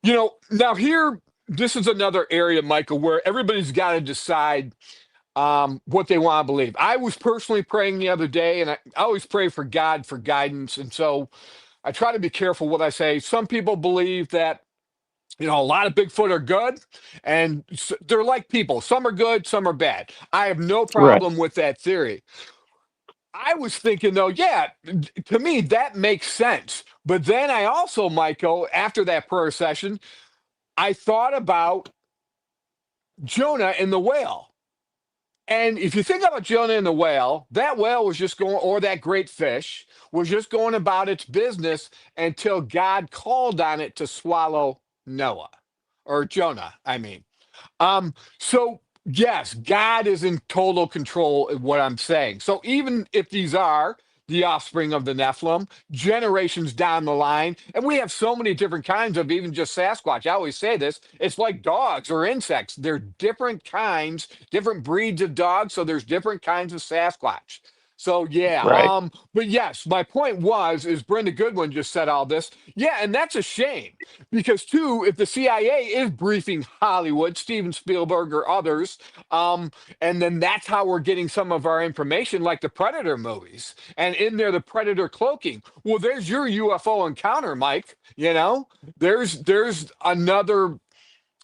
now here, this is another area, Michael, where everybody's got to decide what they want to believe. I was personally praying the other day, and I always pray for God for guidance. And so I try to be careful what I say. Some people believe that, a lot of Bigfoot are good, and they're like people. Some are good, some are bad. I have no Right. problem with that theory. I was thinking, though, yeah, to me, that makes sense. But then I also, Michael, after that prayer session, I thought about Jonah and the whale. And if you think about Jonah and the whale, that whale was just going, or that great fish was just going about its business until God called on it to swallow Noah or Jonah, I mean. So yes, God is in total control of what I'm saying. So even if these are the offspring of the Nephilim, generations down the line, and we have so many different kinds of even just Sasquatch. I always say this, it's like dogs or insects. They're different kinds, different breeds of dogs, so there's different kinds of Sasquatch. So yeah, Right. but yes, my point is Brenda Goodwin just said all this. Yeah, and that's a shame because too, if the CIA is briefing Hollywood, Steven Spielberg or others, and then that's how we're getting some of our information, like the Predator movies, and in there the Predator cloaking. Well, there's your UFO encounter, Mike. There's another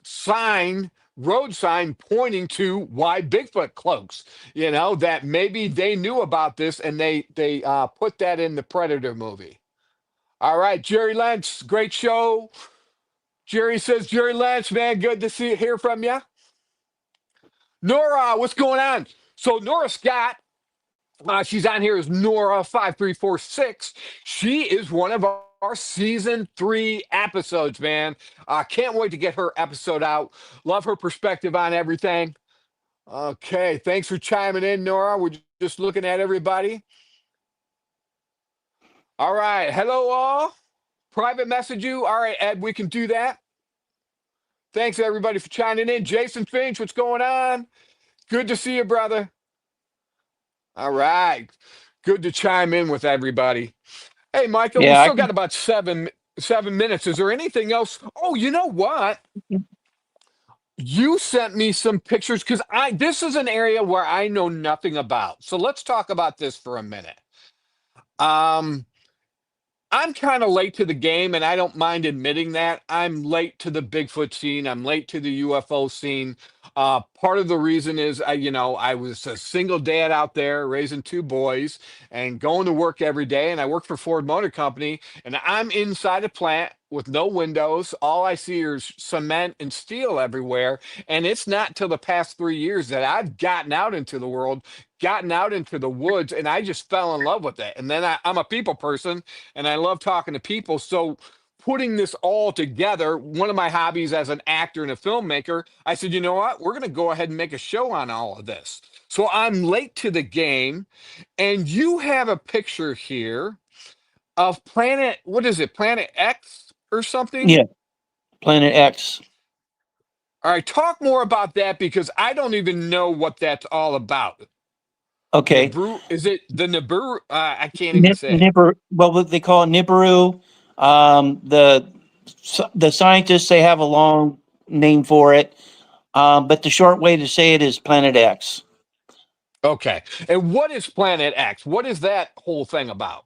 sign, road sign pointing to why Bigfoot cloaks, that maybe they knew about this and they put that in the Predator movie. All right, Jerry Lentz, great show. Jerry says, Jerry Lentz, man, good to hear from you. Nora, what's going on? So Nora Scott, she's on here as Nora5346. She is one of our season 3 episodes, man. Can't wait to get her episode out. Love her perspective on everything. Okay, thanks for chiming in, Nora. We're just looking at everybody. All right, hello all. Private message you. All right, Ed, we can do that. Thanks everybody for chiming in. Jason Finch, what's going on? Good to see you, brother. All right, good to chime in with everybody. Hey, Michael, we Yeah. still got about 7 minutes. Is there anything else? Oh, you know what? You sent me some pictures because this is an area where I know nothing about. So let's talk about this for a minute. I'm kind of late to the game, and I don't mind admitting that. I'm late to the Bigfoot scene. I'm late to the UFO scene. Part of the reason is, I was a single dad out there raising two boys and going to work every day. And I work for Ford Motor Company, and I'm inside a plant with no windows. All I see is cement and steel everywhere. And it's not till the past 3 years that I've gotten out into the world, gotten out into the woods, and I just fell in love with it. And then I'm a people person and I love talking to people. So putting this all together, one of my hobbies as an actor and a filmmaker, I said, you know what? We're going to go ahead and make a show on all of this. So I'm late to the game, and you have a picture here of Planet, what is it, Planet X or something? Yeah, Planet X. All right, talk more about that because I don't even know what that's all about. Okay. Nibiru, is it the Nibiru? I can't even say it. Nibiru, well, what they call it Nibiru. The scientists, they have a long name for it, but the short way to say it is Planet X. Okay. And what is Planet X? What is that whole thing about?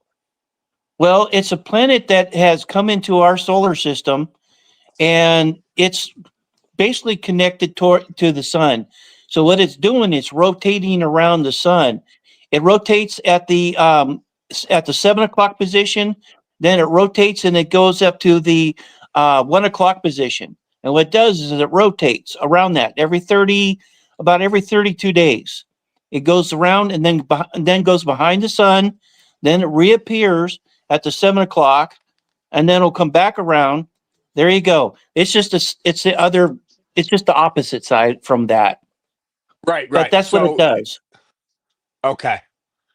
Well, it's a planet that has come into our solar system, and it's basically connected to the sun. So what it's doing, it's rotating around the sun. It rotates at the 7 o'clock position, then it rotates and it goes up to the 1 o'clock position. And what it does is it rotates around that about every 32 days. It goes around and then goes behind the sun, then it reappears at the 7 o'clock, and then it'll come back around. There you go. It's just the opposite side from that. Right, But right. that's what it does. Okay.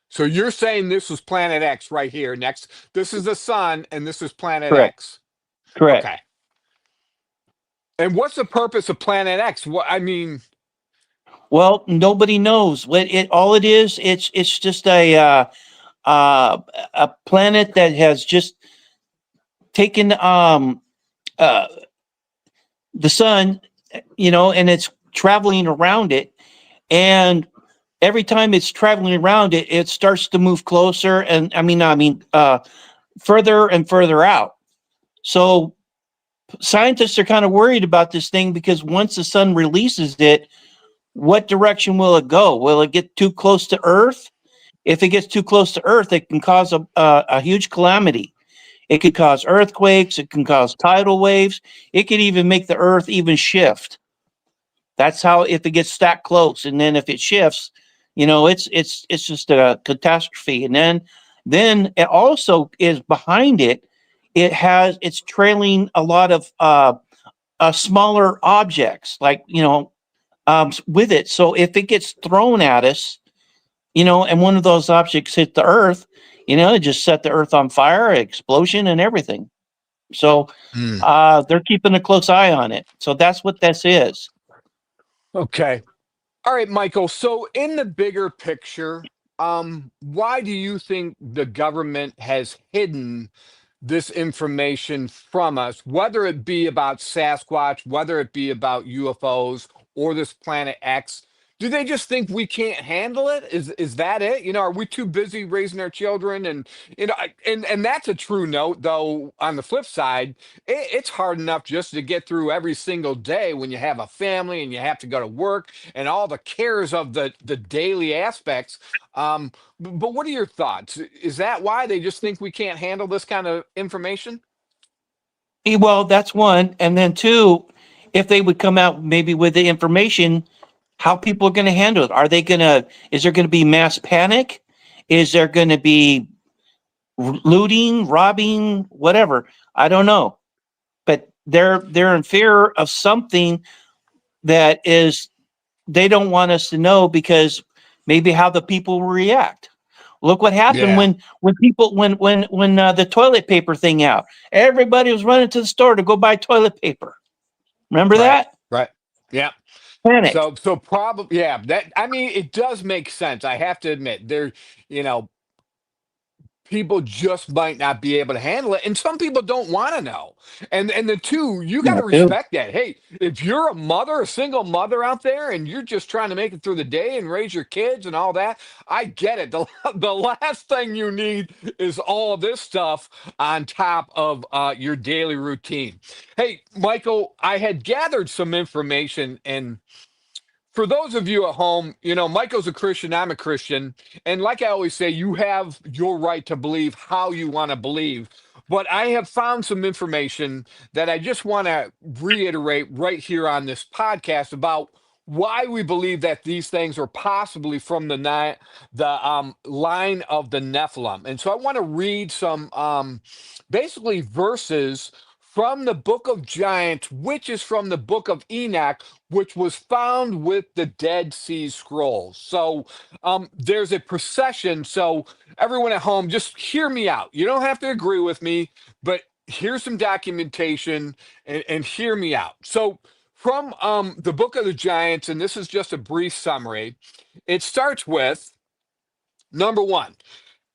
So you're saying this was Planet X right here next. This is the sun, and this is Planet Correct. X. Correct. Okay. And what's the purpose of Planet X? What I mean, Well, nobody knows what it. All it is. It's just a planet that has just taken uh, the sun, and it's traveling around it. And every time it's traveling around it, it starts to move closer, and further and further out. So scientists are kind of worried about this thing because once the sun releases it, what direction will it go? Will it get too close to Earth? If it gets too close to Earth, it can cause a huge calamity. It could cause earthquakes. It can cause tidal waves. It could even make the Earth even shift. That's how if it gets that close, and then if it shifts, it's just a catastrophe. And then it also is behind it. It's trailing a lot of smaller objects, like with it. So if it gets thrown at us, and one of those objects hit the Earth, it just set the Earth on fire, explosion, and everything. So hmm, they're keeping a close eye on it. So that's what this is. okay. All right, Michael. So in the bigger picture, why do you think the government has hidden this information from us, whether it be about Sasquatch, whether it be about UFOs or this Planet X? Do they just think we can't handle it? Is that it? Are we too busy raising our children? And and that's a true note, though. On the flip side, it's hard enough just to get through every single day when you have a family and you have to go to work and all the cares of the daily aspects. But what are your thoughts? Is that why they just think we can't handle this kind of information? Well, that's one. And then two, if they would come out maybe with the information, how people are going to handle it. Is there going to be mass panic? Is there going to be looting, robbing, whatever? I don't know. But they're in fear of something that is they don't want us to know because maybe how the people will react. Look what happened Yeah, when the toilet paper thing out. Everybody was running to the store to go buy toilet paper. Remember right, that? right. Yeah. Panic. So probably, yeah, that I mean it does make sense. I have to admit there, you know, people just might not be able to handle it, and some people don't want to know. And the two, you got Yeah, to too. respect that. Hey, if you're a mother, a single mother out there, and you're just trying to make it through the day and raise your kids and all that, I get it. The last thing you need is all this stuff on top of your daily routine. Hey, Michael, I had gathered some information, and for those of you at home, Michael's a Christian, I'm a Christian. And like I always say, you have your right to believe how you want to believe. But I have found some information that I just want to reiterate right here on this podcast about why we believe that these things are possibly from the line of the Nephilim. And so I want to read some basically verses from the book of Giants, which is from the book of Enoch, which was found with the Dead Sea Scrolls. So there's a procession. So everyone at home, just hear me out. You don't have to agree with me, but here's some documentation and hear me out. So from the book of the Giants, and this is just a brief summary, it starts with number one,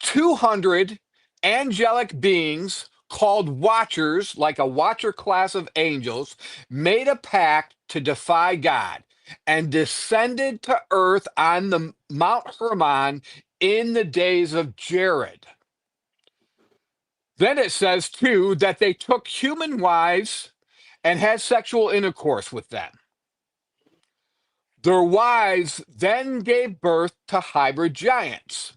200 angelic beings called watchers, like a watcher class of angels, made a pact to defy God and descended to earth on the Mount Hermon in the days of Jared. Then it says, too, that they took human wives and had sexual intercourse with them. Their wives then gave birth to hybrid giants.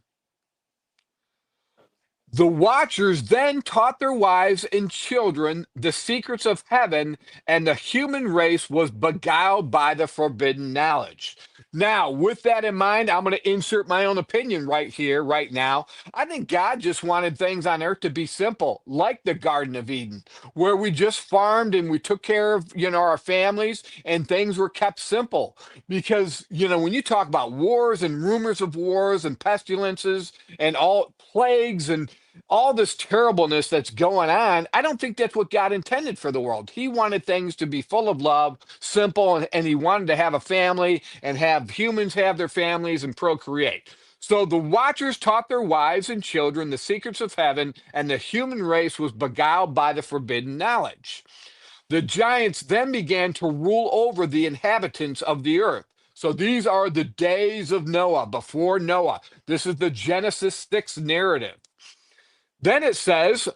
The watchers then taught their wives and children the secrets of heaven, and the human race was beguiled by the forbidden knowledge. Now, with that in mind, I'm going to insert my own opinion right here, right now. I think God just wanted things on earth to be simple, like the Garden of Eden, where we just farmed and we took care of, our families, and things were kept simple. Because, when you talk about wars and rumors of wars and pestilences and all plagues and all this terribleness that's going on, I don't think that's what God intended for the world. He wanted things to be full of love, simple, and he wanted to have a family and have humans have their families and procreate. So the watchers taught their wives and children the secrets of heaven, and the human race was beguiled by the forbidden knowledge. The giants then began to rule over the inhabitants of the earth. So these are the days of Noah, before Noah. This is the Genesis 6 narrative. Then it says,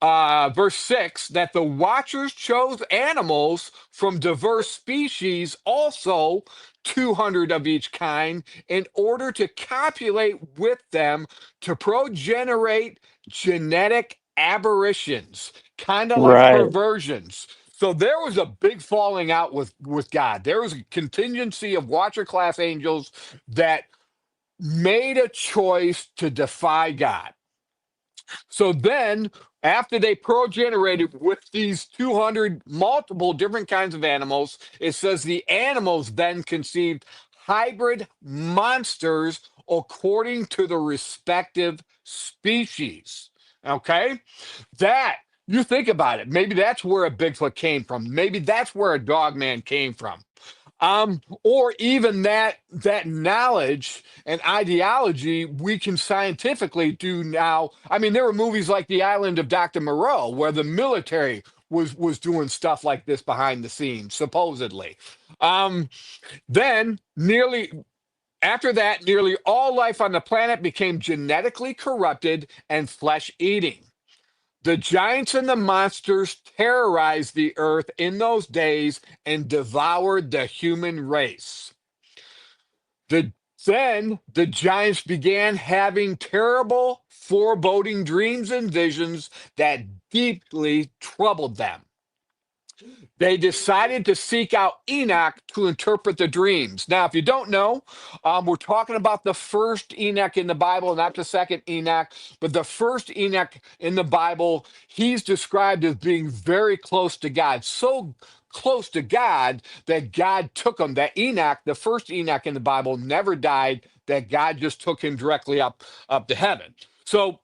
verse 6, that the watchers chose animals from diverse species, also 200 of each kind, in order to copulate with them to progenerate genetic aberrations, kind of like Right. perversions. So there was a big falling out with God. There was a contingency of watcher class angels that made a choice to defy God. So then, after they progenerated with these 200 multiple different kinds of animals, it says the animals then conceived hybrid monsters according to the respective species. Okay? That, you think about it, maybe that's where a Bigfoot came from. Maybe that's where a dog man came from. Or even that knowledge and ideology we can scientifically do now. I mean, there were movies like The Island of Dr. Moreau, where the military was doing stuff like this behind the scenes, supposedly. Then after that, nearly all life on the planet became genetically corrupted and flesh eating. The giants and the monsters terrorized the earth in those days and devoured the human race. Then the giants began having terrible, foreboding dreams and visions that deeply troubled them. They decided to seek out Enoch to interpret the dreams. Now, if you don't know, we're talking about the first Enoch in the Bible, not the second Enoch, but the first Enoch in the Bible. He's described as being very close to God, so close to God that God took him. That Enoch, the first Enoch in the Bible, never died, that God just took him directly up to heaven. So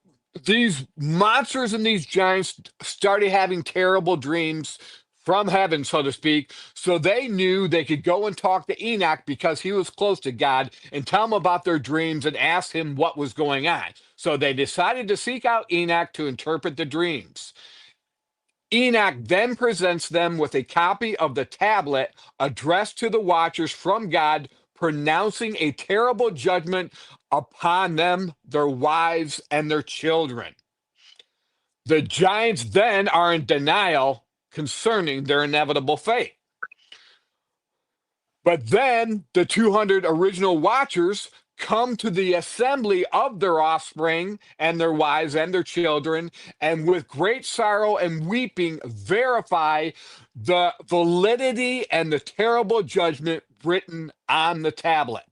these monsters and these giants started having terrible dreams from heaven, so to speak. So they knew they could go and talk to Enoch because he was close to God and tell him about their dreams and ask him what was going on. So they decided to seek out Enoch to interpret the dreams. Enoch then presents them with a copy of the tablet addressed to the watchers from God, pronouncing a terrible judgment upon them, their wives, and their children. The giants then are in denial concerning their inevitable fate. But then the 200 original watchers come to the assembly of their offspring and their wives and their children, and with great sorrow and weeping verify the validity and the terrible judgment written on the tablet.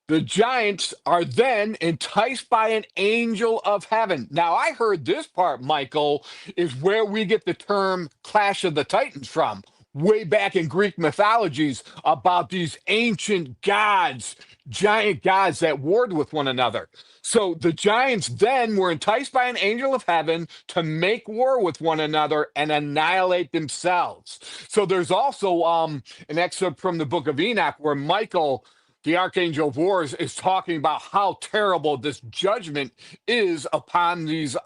The giants are then enticed by an angel of heaven. Now, I heard this part, Michael, is where we get the term Clash of the Titans from, way back in Greek mythologies about these ancient gods, giant gods that warred with one another. So the giants then were enticed by an angel of heaven to make war with one another and annihilate themselves. So there's also an excerpt from the book of Enoch where Michael, the archangel of wars, is talking about how terrible this judgment is upon these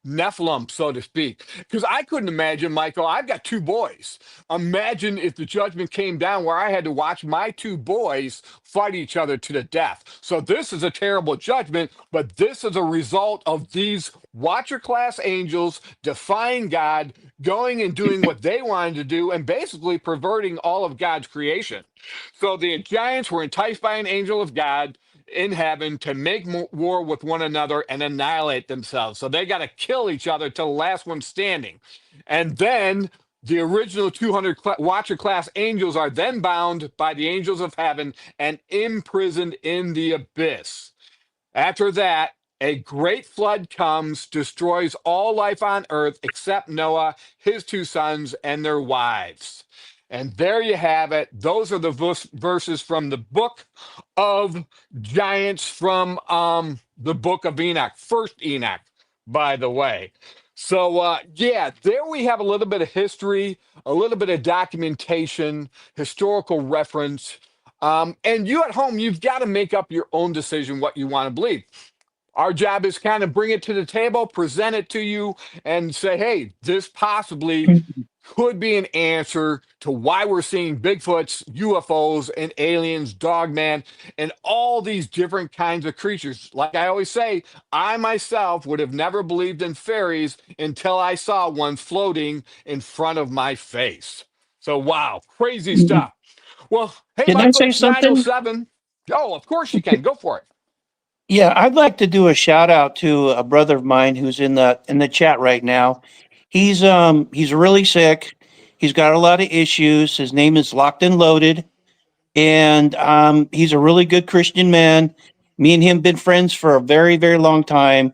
Nephilim, so to speak. Because I couldn't imagine, Michael, I've got two boys. Imagine if the judgment came down where I had to watch my two boys fight each other to the death. So this is a terrible judgment, but this is a result of these watcher class angels defying God, going and doing what they wanted to do, and basically perverting all of God's creation. So the giants were enticed by an angel of God in heaven to make war with one another and annihilate themselves. So they got to kill each other till the last one standing. And then the original 200 watcher class angels are then bound by the angels of heaven and imprisoned in the abyss. After that, a great flood comes, destroys all life on earth except Noah, his two sons, and their wives. And there you have it. Those are the verses from the book of giants from the book of Enoch, first Enoch, by the way. So, yeah, there we have a little bit of history, a little bit of documentation, historical reference. And you at home, you've got to make up your own decision what you want to believe. Our job is kind of bring it to the table, present it to you, and say, hey, this possibly could be an answer to why we're seeing Bigfoots, UFOs, and aliens, dogman, and all these different kinds of creatures. Like I always say, I myself would have never believed in fairies until I saw one floating in front of my face. So, wow, crazy stuff. Well, hey, Can I Michael, say it's something? 9:07. Oh, of course you can. Go for it. Yeah, I'd like to do a shout out to a brother of mine who's in the chat right now. He's really sick. He's got a lot of issues. His name is Locked and Loaded, and he's a really good Christian man. Me and him been friends for a very very long time.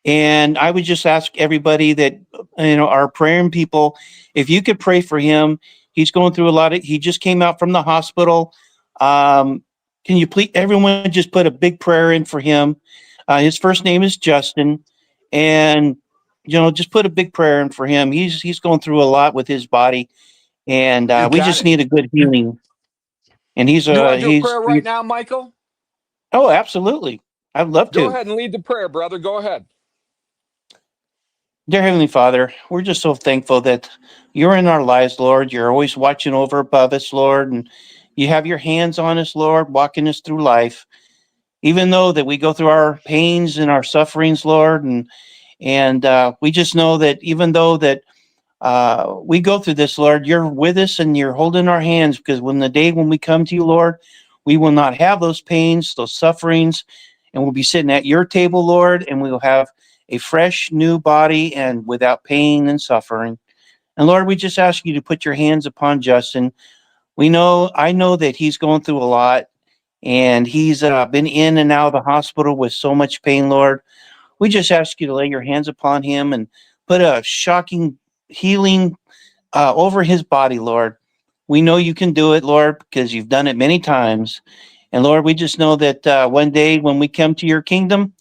And I would just ask everybody that are praying people, if you could pray for him. He's going through a lot of. He just came out from the hospital. Um, can you please, everyone, just put a big prayer in for him? His first name is Justin, and just put a big prayer in for him. He's going through a lot with his body, and You we got just it. need a good healing. And You want to do a he's prayer right now, Michael? oh, absolutely, I'd love Go to. ahead and lead the prayer, brother. Go ahead. Dear Heavenly Father, we're just so thankful that you're in our lives, Lord. You're always watching over above us, Lord, and you have your hands on us, Lord, walking us through life. Even though that we go through our pains and our sufferings, Lord, and we just know that even though that we go through this, Lord, you're with us and you're holding our hands, because when the day when we come to you, Lord, we will not have those pains, those sufferings, and we'll be sitting at your table, Lord, and we will have a fresh new body and without pain and suffering. And Lord, we just ask you to put your hands upon Justin. I know that he's going through a lot, and he's been in and out of the hospital with so much pain, Lord. We just ask you to lay your hands upon him and put a shocking healing over his body, Lord. We know you can do it, Lord, because you've done it many times. And Lord, we just know that one day when we come to your kingdom,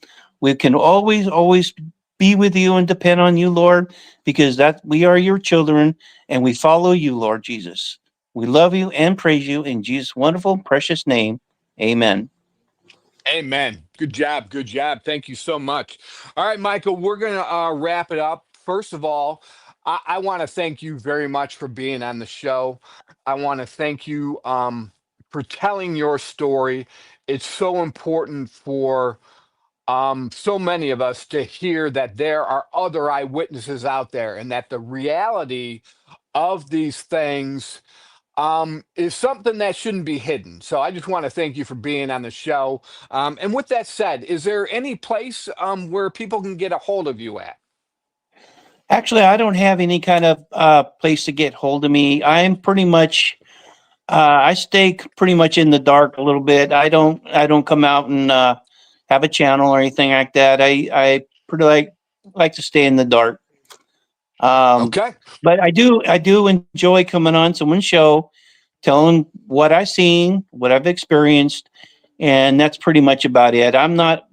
we can always, always be with you and depend on you, Lord, because that we are your children and we follow you, Lord Jesus. We love you and praise you in Jesus' wonderful, precious name. Amen. Amen. Good job. Good job. Thank you so much. All right, Michael, we're going to wrap it up. First of all, I want to thank you very much for being on the show. I want to thank you for telling your story. It's so important for so many of us to hear that there are other eyewitnesses out there and that the reality of these things is something that shouldn't be hidden. So I just want to thank you for being on the show. And with that said, is there any place where people can get a hold of you at? Actually, I don't have any kind of place to get hold of me. I'm pretty much I stay pretty much in the dark a little bit. I don't come out and have a channel or anything like that. I pretty like to stay in the dark. Um, Okay. but I do enjoy coming on someone's show, telling what I've seen, what I've experienced, and that's pretty much about it. I'm not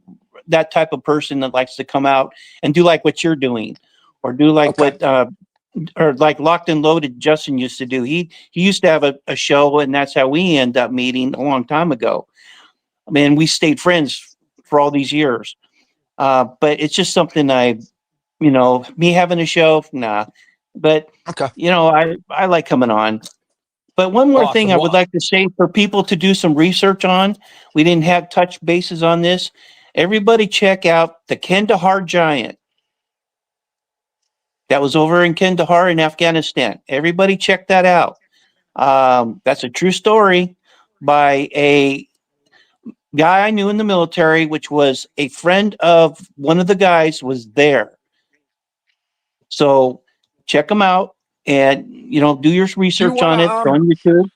that type of person that likes to come out and do like what you're doing, or do like Okay. what or like Locked and Loaded Justin used to do. He used to have a show, and that's how we end up meeting a long time ago. I mean, we stayed friends for all these years. But it's just something me having a show, nah. But Okay. I like coming on. But one more thing Awesome. I would Well, like to say for people to do some research on, we didn't have touch bases on this. Everybody check out the Kandahar Giant. That was over in Kandahar in Afghanistan. Everybody check that out. That's a true story by a guy I knew in the military, which was a friend of one of the guys was there. So check them out and do your do you research want on to it. Go on YouTube.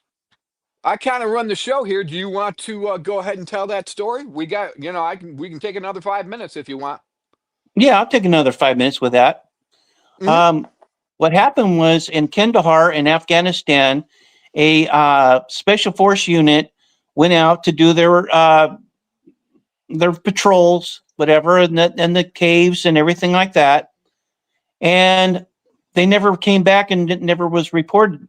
I kind of run the show here. Do you want to go ahead and tell that story? We got, we can take another 5 minutes if you want. Yeah, I'll take another 5 minutes with that. Hmm. Um, what happened was in Kandahar in Afghanistan, a special force unit went out to do their patrols, whatever, and the caves and everything like that, and they never came back, and it never was reported.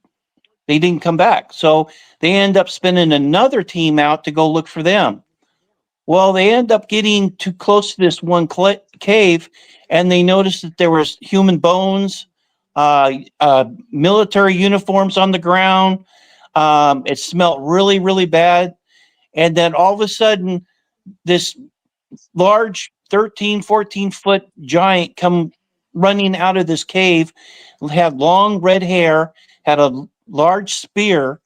They didn't come back, so they end up spending another team out to go look for them. Well, they end up getting too close to this one cave, and they noticed that there was human bones, military uniforms on the ground. It smelled really, really bad. And then all of a sudden, this large 13, 14-foot giant come running out of this cave, had long red hair, had a large spear,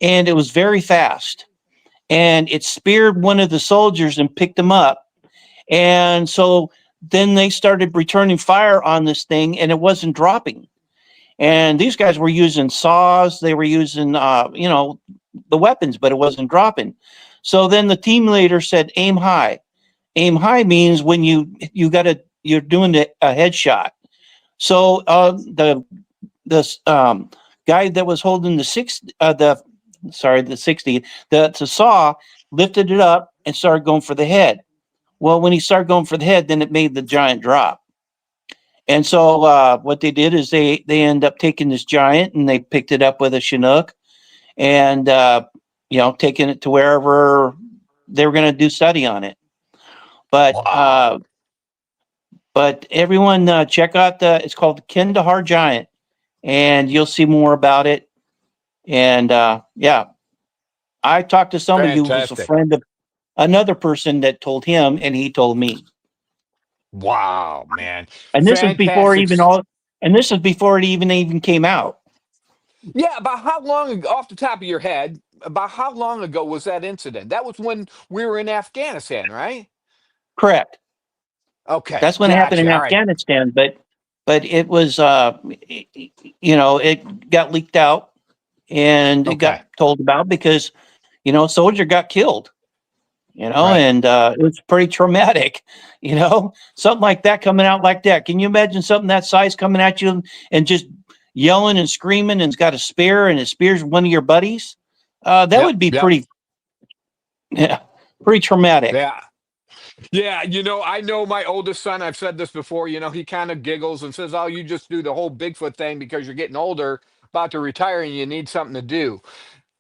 and it was very fast. And it speared one of the soldiers and picked him up. And so then they started returning fire on this thing, and it wasn't dropping. And these guys were using saws, they were using, the weapons, but it wasn't dropping. So then the team leader said, "Aim high." Aim high means when you're doing a headshot. So the guy that was holding the 60, the saw, lifted it up and started going for the head. Well, when he started going for the head, then it made the giant drop. And so what they did is they end up taking this giant and they picked it up with a Chinook and taking it to wherever they were going to do study on it. But Wow. everyone check out it's called the Kandahar Giant, and you'll see more about it. And yeah, I talked to somebody who was a Fantastic. friend of another person that told him, and he told me. Wow, man. And this is before Fantastic. even all. And this is before it even came out. Yeah, about how long ago, off the top of your head, about how long ago was that incident? That was when we were in Afghanistan, right? Correct. Okay, That's when it happened in gotcha. All right. Afghanistan, but it was it got leaked out and it Okay. got told about because a soldier got killed. Right. And it was pretty traumatic. Something like that coming out like that. Can you imagine something that size coming at you and just yelling and screaming and it's got a spear and it spears one of your buddies? That Yep. would be Yep. yeah, pretty traumatic. Yeah. Yeah, I know my oldest son, I've said this before, he kind of giggles and says, "Oh, you just do the whole Bigfoot thing because you're getting older, about to retire, and you need something to do."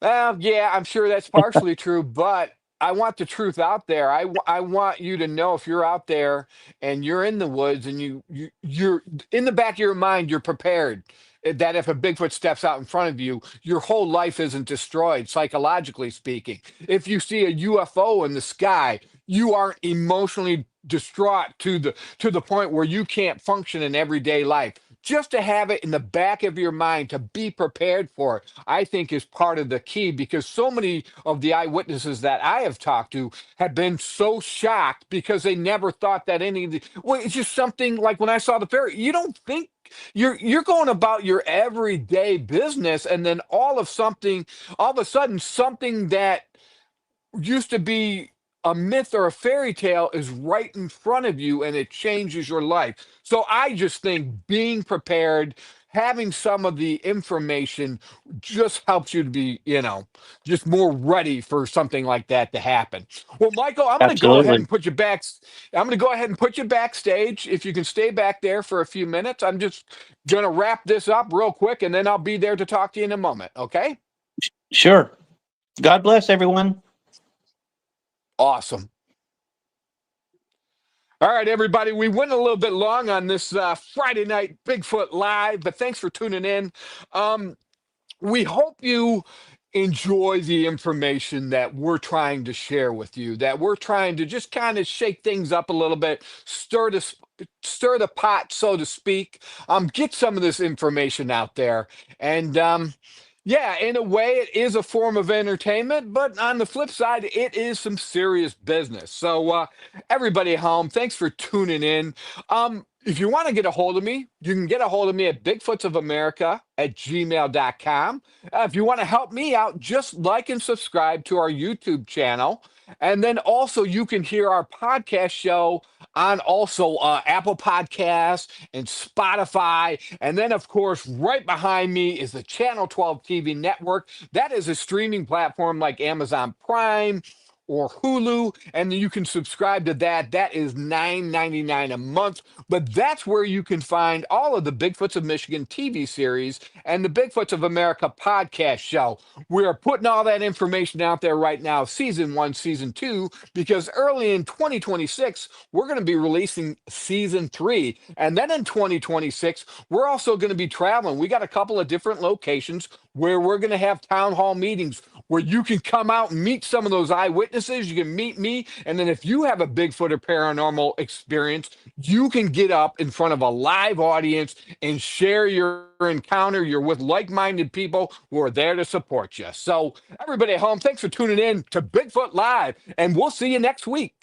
Well, yeah, I'm sure that's partially true, but I want the truth out there. I want you to know if you're out there and you're in the woods and you're in the back of your mind, you're prepared that if a Bigfoot steps out in front of you, your whole life isn't destroyed, psychologically speaking. If you see a UFO in the sky, you aren't emotionally distraught to the point where you can't function in everyday life. just to have it in the back of your mind to be prepared for it, I think is part of the key, because so many of the eyewitnesses that I have talked to have been so shocked because they never thought that any of the, well, it's just something like when I saw the ferry, you don't think you're going about your everyday business, and then all of a sudden something that used to be a myth or a fairy tale is right in front of you, and it changes your life. So I just think being prepared, having some of the information just helps you to be, just more ready for something like that to happen. Well, Michael, I'm going to go ahead Absolutely. and put you back. I'm going to go ahead and put you backstage. If you can stay back there for a few minutes, I'm just going to wrap this up real quick, and then I'll be there to talk to you in a moment. Okay? Sure. God bless everyone. Awesome. All right, everybody. We went a little bit long on this Friday night Bigfoot Live, but thanks for tuning in. Um, we hope you enjoy the information that we're trying to share with you, that we're trying to just kind of shake things up a little bit, stir the pot, so to speak, get some of this information out there. And yeah, in a way, it is a form of entertainment, but on the flip side, it is some serious business. So, everybody at home, thanks for tuning in. If you want to get a hold of me, you can get a hold of me at bigfootsofamerica@gmail.com. If you want to help me out, just like and subscribe to our YouTube channel. And then also you can hear our podcast show on also Apple Podcasts and Spotify. And then, of course, right behind me is the Channel 12 TV network. That is a streaming platform like Amazon Prime or Hulu, and you can subscribe to that. That is $9.99 a month. But that's where you can find all of the Bigfoots of Michigan TV series and the Bigfoots of America podcast show. We are putting all that information out there right now, season 1, season 2, because early in 2026, we're going to be releasing season 3. And then in 2026, we're also going to be traveling. We got a couple of different locations where we're going to have town hall meetings where you can come out and meet some of those eyewitnesses. You can meet me. And then if you have a Bigfoot or paranormal experience, you can get up in front of a live audience and share your encounter. You're with like-minded people who are there to support you. So everybody at home, thanks for tuning in to Bigfoot Live, and we'll see you next week.